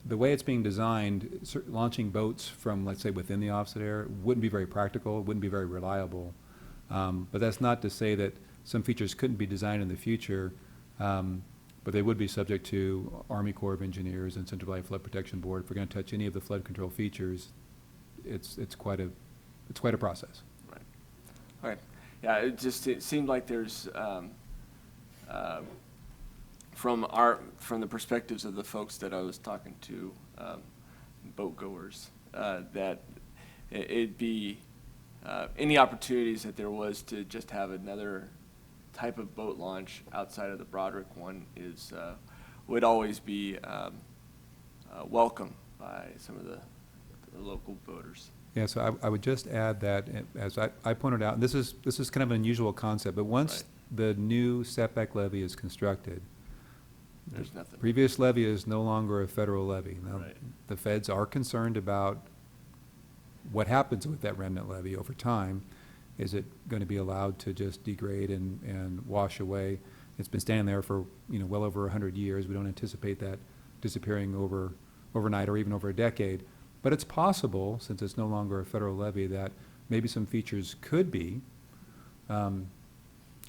the way it's being designed, launching boats from, let's say, within the offset area wouldn't be very practical, wouldn't be very reliable. But that's not to say that some features couldn't be designed in the future, but they would be subject to Army Corps of Engineers and Central Valley Flood Protection Board. If we're going to touch any of the flood control features, it's quite a process. Right. All right. Yeah, it seemed like there's from the perspectives of the folks that I was talking to, boat goers, that it'd be any opportunities that there was to just have another type of boat launch outside of the Broderick one would always be welcome by some of the local boaters. Yeah, so I would just add that, as I pointed out, and this is kind of an unusual concept, but once the new setback levee is constructed, There's nothing. previous levee is no longer a federal levee. Now, Right. the feds are concerned about what happens with that remnant levee over time. Is it going to be allowed to just degrade and wash away? It's been standing there for well over 100 years. We don't anticipate that disappearing overnight or even over a decade. But it's possible, since it's no longer a federal levee, that maybe some features could be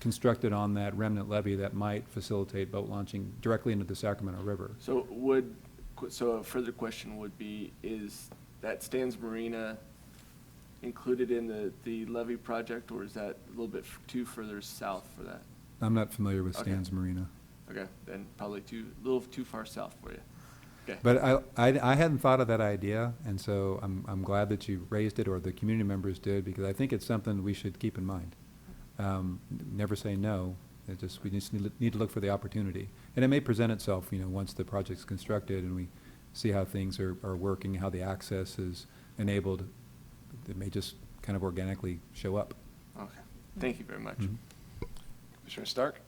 constructed on that remnant levee that might facilitate boat launching directly into the Sacramento River. So a further question would be, is that Stan's Marina included in the levee project, or is that a little bit too further south for that? I'm not familiar with Okay. Stan's Marina. Okay, then probably a little too far south for you. Okay. But I hadn't thought of that idea, and so I'm glad that you raised it, or the community members did, because I think it's something we should keep in mind. Never say no. We just need to look for the opportunity. And it may present itself, once the project's constructed and we see how things are working, how the access is enabled. It may just kind of organically show up. Okay, thank you very much. Mhm. Commissioner Stark?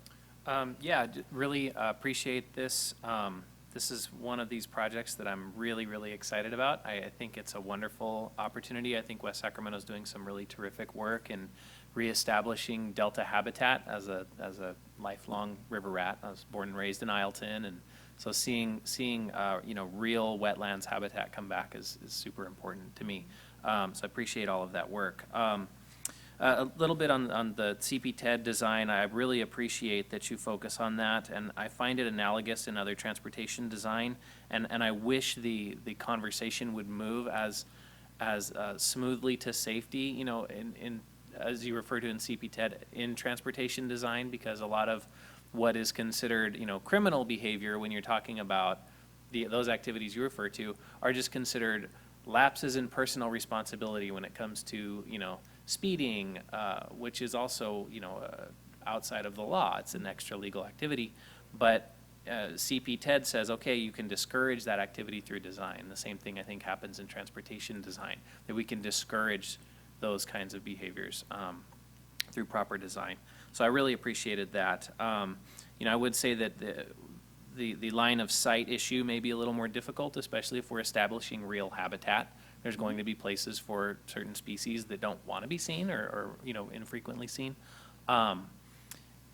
Yeah, really appreciate this. this is one of these projects that I'm really, really excited about. I think it's a wonderful opportunity. I think West Sacramento is doing some really terrific work in reestablishing Delta habitat as a lifelong river rat. I was born and raised in Isleton, and so seeing real wetlands habitat come back is super important to me. So I appreciate all of that work. A little bit on the CP-TED design, I really appreciate that you focus on that, and I find it analogous in other transportation design, and I wish the conversation would move as smoothly to safety, in as you refer to in CP-TED, in transportation design, because a lot of what is considered, criminal behavior when you're talking about those activities you refer to are just considered lapses in personal responsibility when it comes to, speeding, which is also, outside of the law. It's an extra legal activity. But CP-TED says, okay, you can discourage that activity through design. The same thing I think happens in transportation design, that we can discourage those kinds of behaviors through proper design. So I really appreciated that. I would say that the line of sight issue may be a little more difficult, especially if we're establishing real habitat. There's going to be places for certain species that don't want to be seen or infrequently seen.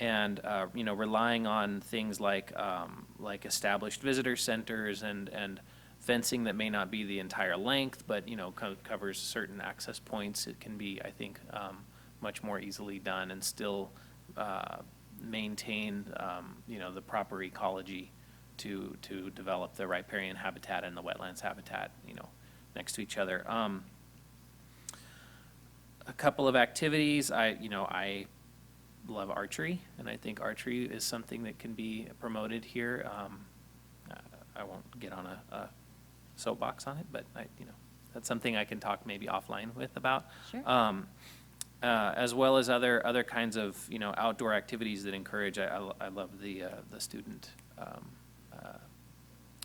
Relying on things like established visitor centers and fencing that may not be the entire length, but, covers certain access points. It can be, I think, much more easily done and still maintain, the proper ecology to develop the riparian habitat and the wetlands habitat, next to each other. A couple of activities, I love archery, and I think archery is something that can be promoted here. I won't get on a soapbox on it, but that's something I can talk maybe offline with about. Sure. As well as other kinds of outdoor activities that encourage. I love the student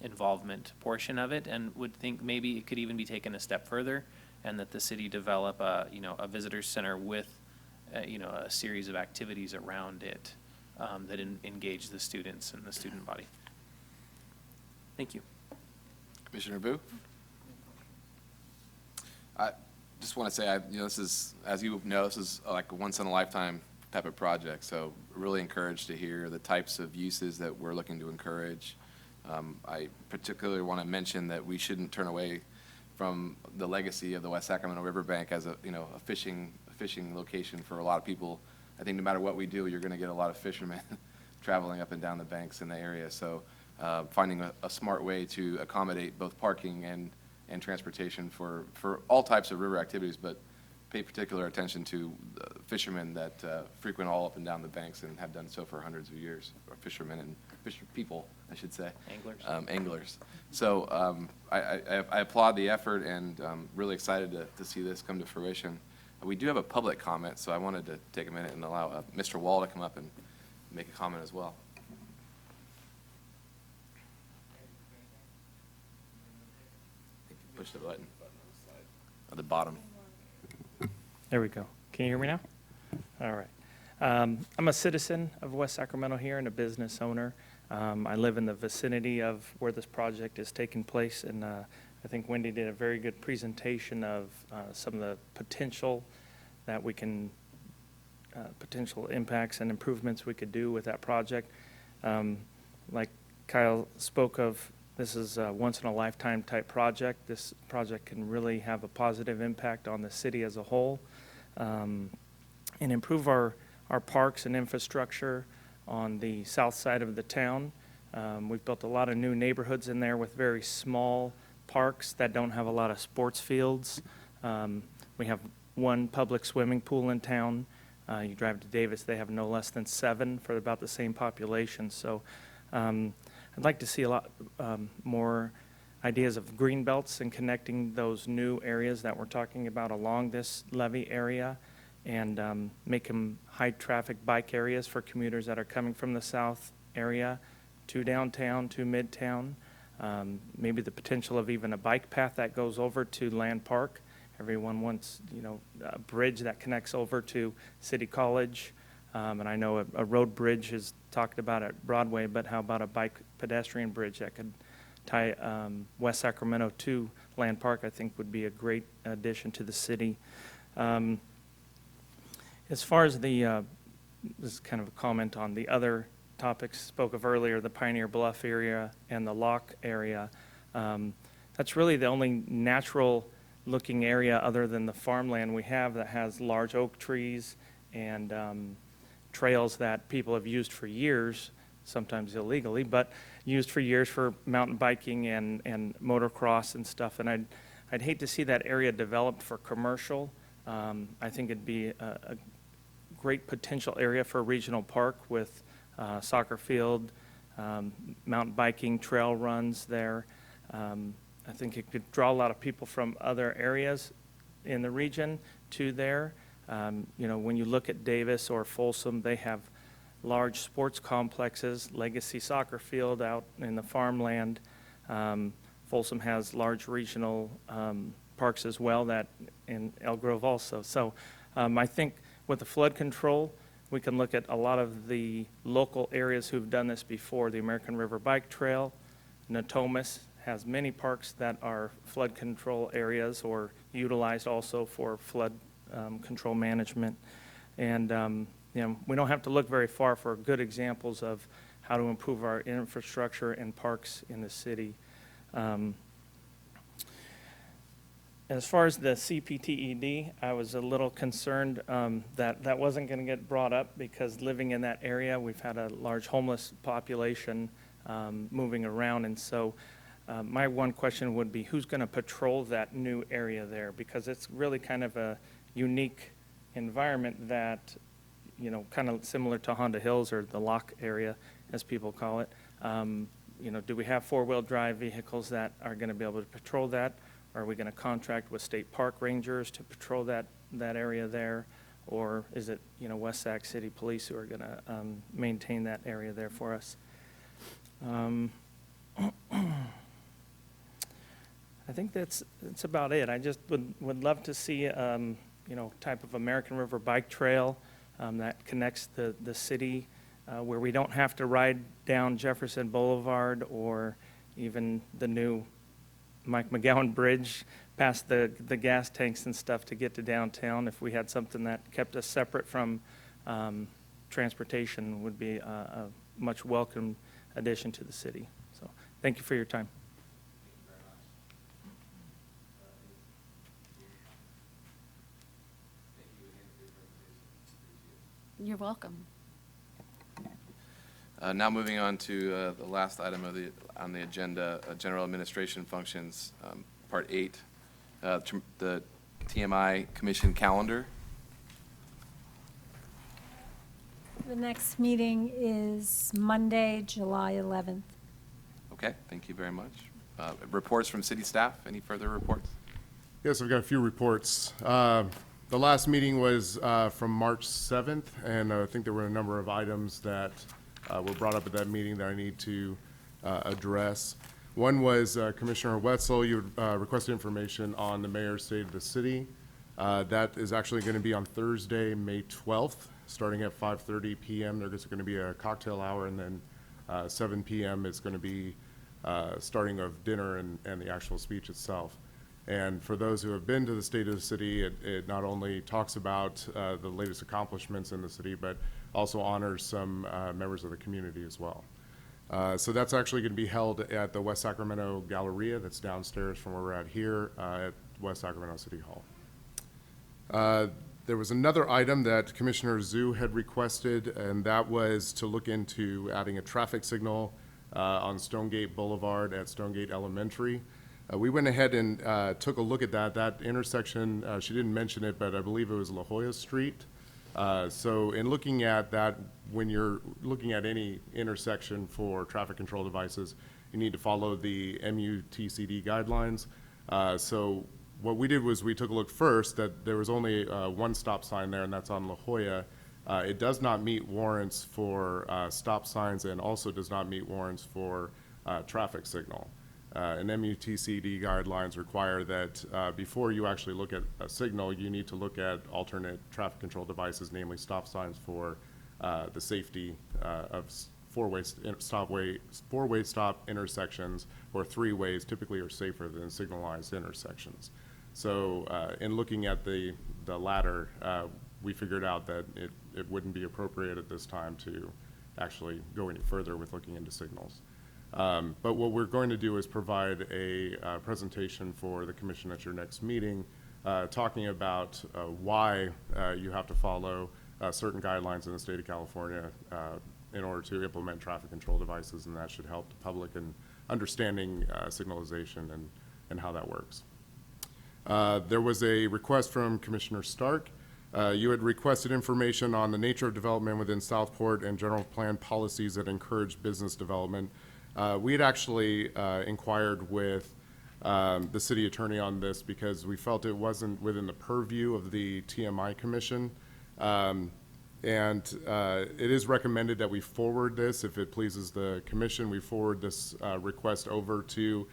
involvement portion of it, and would think maybe it could even be taken a step further, and that the city develop a visitor center with a series of activities around it that engage the students and the student body. Thank you. Commissioner Vu? I just want to say, this is, as you know, this is like a once-in-a-lifetime type of project, so really encouraged to hear the types of uses that we're looking to encourage. I particularly want to mention that we shouldn't turn away from the legacy of the West Sacramento Riverbank as a fishing location for a lot of people. I think no matter what we do, you're going to get a lot of fishermen traveling up and down the banks in the area. So finding a smart way to accommodate both parking and transportation for all types of river activities, but pay particular attention to fishermen that frequent all up and down the banks and have done so for hundreds of years, or fishermen and people, I should say. Anglers. Anglers. So I applaud the effort, and really excited to see this come to fruition. We do have a public comment, so I wanted to take a minute and allow Mr. Wall to come up and make a comment as well. Push the button at the bottom. There we go. Can you hear me now? All right. I'm a citizen of West Sacramento here and a business owner. I live in the vicinity of where this project is taking place, and I think Wendy did a very good presentation of some of the potential that we can, potential impacts and improvements we could do with that project. Like Kyle spoke of, this is a once-in-a-lifetime type project. This project can really have a positive impact on the city as a whole, and improve our parks and infrastructure on the south side of the town. We've built a lot of new neighborhoods in there with very small parks that don't have a lot of sports fields. We have one public swimming pool in town. You drive to Davis, they have no less than 7 for about the same population. So I'd like to see a lot more ideas of green belts and connecting those new areas that we're talking about along this levee area, and make them high-traffic bike areas for commuters that are coming from the south area to downtown, to midtown. Maybe the potential of even a bike path that goes over to Land Park. Everyone wants, a bridge that connects over to City College. And I know a road bridge is talked about at Broadway, but how about a bike pedestrian bridge that could tie West Sacramento to Land Park, I think would be a great addition to the city. As far as this is kind of a comment on the other topics spoke of earlier, the Pioneer Bluff area and the Lock area. That's really the only natural-looking area other than the farmland we have that has large oak trees and trails that people have used for years, sometimes illegally, but used for years for mountain biking and motocross and stuff. And I'd hate to see that area developed for commercial. I think it'd be a great potential area for a regional park with soccer field, mountain biking, trail runs there. I think it could draw a lot of people from other areas in the region to there. You know, when you look at Davis or Folsom, they have large sports complexes, Legacy Soccer Field out in the farmland. Folsom has large regional parks as well, that in Elk Grove also. So I think with the flood control, we can look at a lot of the local areas who've done this before. The American River Bike Trail, Natomas has many parks that are flood control areas or utilized also for flood control management. And you know, we don't have to look very far for good examples of how to improve our infrastructure and parks in the city. As far as the CPTED, I was a little concerned that wasn't going to get brought up because living in that area, we've had a large homeless population moving around. And so my one question would be, who's going to patrol that new area there? Because it's really kind of a unique environment that, you know, kind of similar to Honda Hills or the Lock area, as people call it. You know, do we have four-wheel drive vehicles that are going to be able to patrol that? Or are we going to contract with state park rangers to patrol that area there? Or is it, you know, West Sac City Police who are going to maintain that area there for us? I think that's about it. I just would love to see, you know, type of American River Bike Trail that connects the city where we don't have to ride down Jefferson Boulevard or even the new Mike McGowan Bridge past the gas tanks and stuff to get to downtown. If we had something that kept us separate from transportation, would be a much welcome addition to the city. So thank you for your time. You're welcome. Now moving on to the last item on the agenda, general administration functions, part 8, the TMI Commission calendar. The next meeting is Monday, July 11th. Okay, thank you very much. Reports from city staff. Any further reports? Yes, I've got a few reports. The last meeting was from March 7th, and I think there were a number of items that were brought up at that meeting that I need to address. One was Commissioner Wetzel, you requested information on the mayor's state of the city. That is actually going to be on Thursday, May 12th, starting at 5:30 p.m. There's going to be a cocktail hour, and then 7 p.m. is going to be starting of dinner and the actual speech itself. And for those who have been to the State of the City, it not only talks about the latest accomplishments in the city, but also honors some members of the community as well. So that's actually going to be held at the West Sacramento Galleria that's downstairs from where we're at here at West Sacramento City Hall. There was another item that Commissioner Zhu had requested, and that was to look into adding a traffic signal on Stonegate Boulevard at Stonegate Elementary. We went ahead and took a look at that intersection. She didn't mention it, but I believe it was La Jolla Street. So in looking at that, when you're looking at any intersection for traffic control devices, you need to follow the MUTCD guidelines. So what we did was we took a look first that there was only one stop sign there, and that's on La Jolla. It does not meet warrants for stop signs and also does not meet warrants for traffic signal. And MUTCD guidelines require that before you actually look at a signal, you need to look at alternate traffic control devices, namely stop signs for the safety four-way stop intersections or three-ways typically are safer than signalized intersections. So in looking at the latter, we figured out that it wouldn't be appropriate at this time to actually go any further with looking into signals. But what we're going to do is provide a presentation for the commission at your next meeting, talking about why you have to follow certain guidelines in the state of California in order to implement traffic control devices, and that should help the public in understanding signalization and how that works. There was a request from Commissioner Stark. You had requested information on the nature of development within Southport and general plan policies that encourage business development. We had actually inquired with the city attorney on this because we felt it wasn't within the purview of the TMI Commission. It is recommended that we forward this, if it pleases the commission, we forward this request over to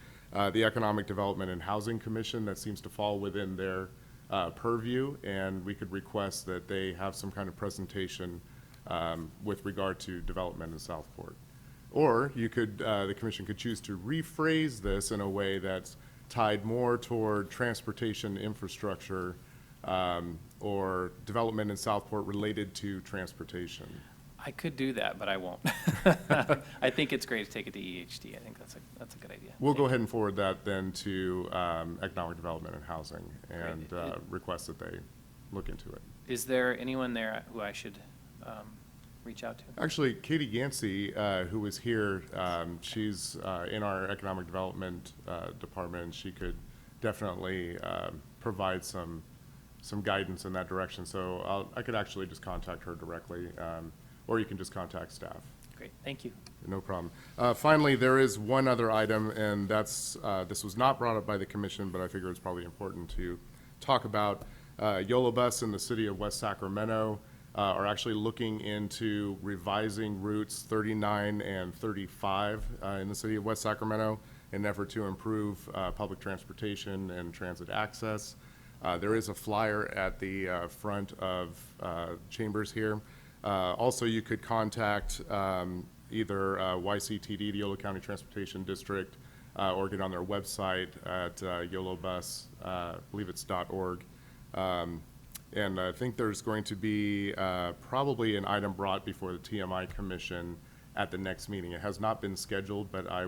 the Economic Development and Housing Commission. That seems to fall within their purview, and we could request that they have some kind of presentation with regard to development in Southport. Or you could, the commission could choose to rephrase this in a way that's tied more toward transportation infrastructure or development in Southport related to transportation. I could do that, but I won't. I think it's great to take it to EHD. I think that's a good idea. We'll go ahead and forward that then to Economic Development and Housing and request that they look into it. Is there anyone there who I should reach out to? Actually, Katie Yancey, who was here, she's in our Economic Development Department, and she could definitely provide some guidance in that direction. So I could actually just contact her directly, or you can just contact staff. Great, thank you. No problem. Finally, there is one other item, and that's, this was not brought up by the commission, but I figure it's probably important to talk about. YOLO Bus in the city of West Sacramento are actually looking into revising routes 39 and 35 in the city of West Sacramento in an effort to improve public transportation and transit access. There is a flyer at the front of Chambers here. Also, you could contact either YCTD, the Yolo County Transportation District, or get on their website at YOLOBus, I believe it's .org. And I think there's going to be probably an item brought before the TMI Commission at the next meeting. It has not been scheduled, but I'd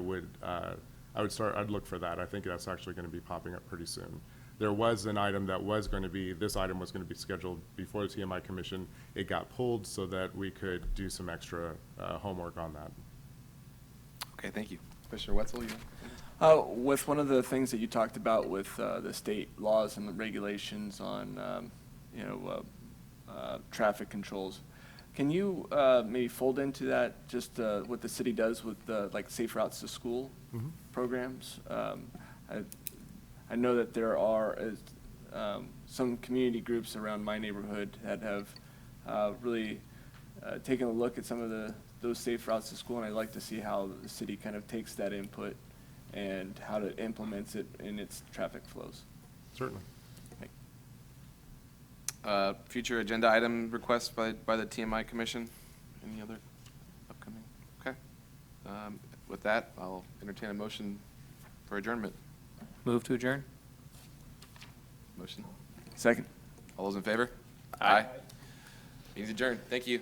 look for that. I think that's actually going to be popping up pretty soon. There was an item that was going to be, this item was going to be scheduled before the TMI Commission. It got pulled so that we could do some extra homework on that. Okay, thank you. Commissioner Wetzel, you? With one of the things that you talked about with the state laws and the regulations on, traffic controls, can you maybe fold into that just what the city does with like Safe Routes to School programs? I know that there are some community groups around my neighborhood that have really taken a look at some of those safe routes to school, and I'd like to see how the city kind of takes that input and how it implements it in its traffic flows. Certainly. Future agenda item requests by the TMI Commission? Any other upcoming? Okay. With that, I'll entertain a motion for adjournment. Move to adjourn? Motion. Second. All those in favor? Aye. Meeting's adjourned. Thank you.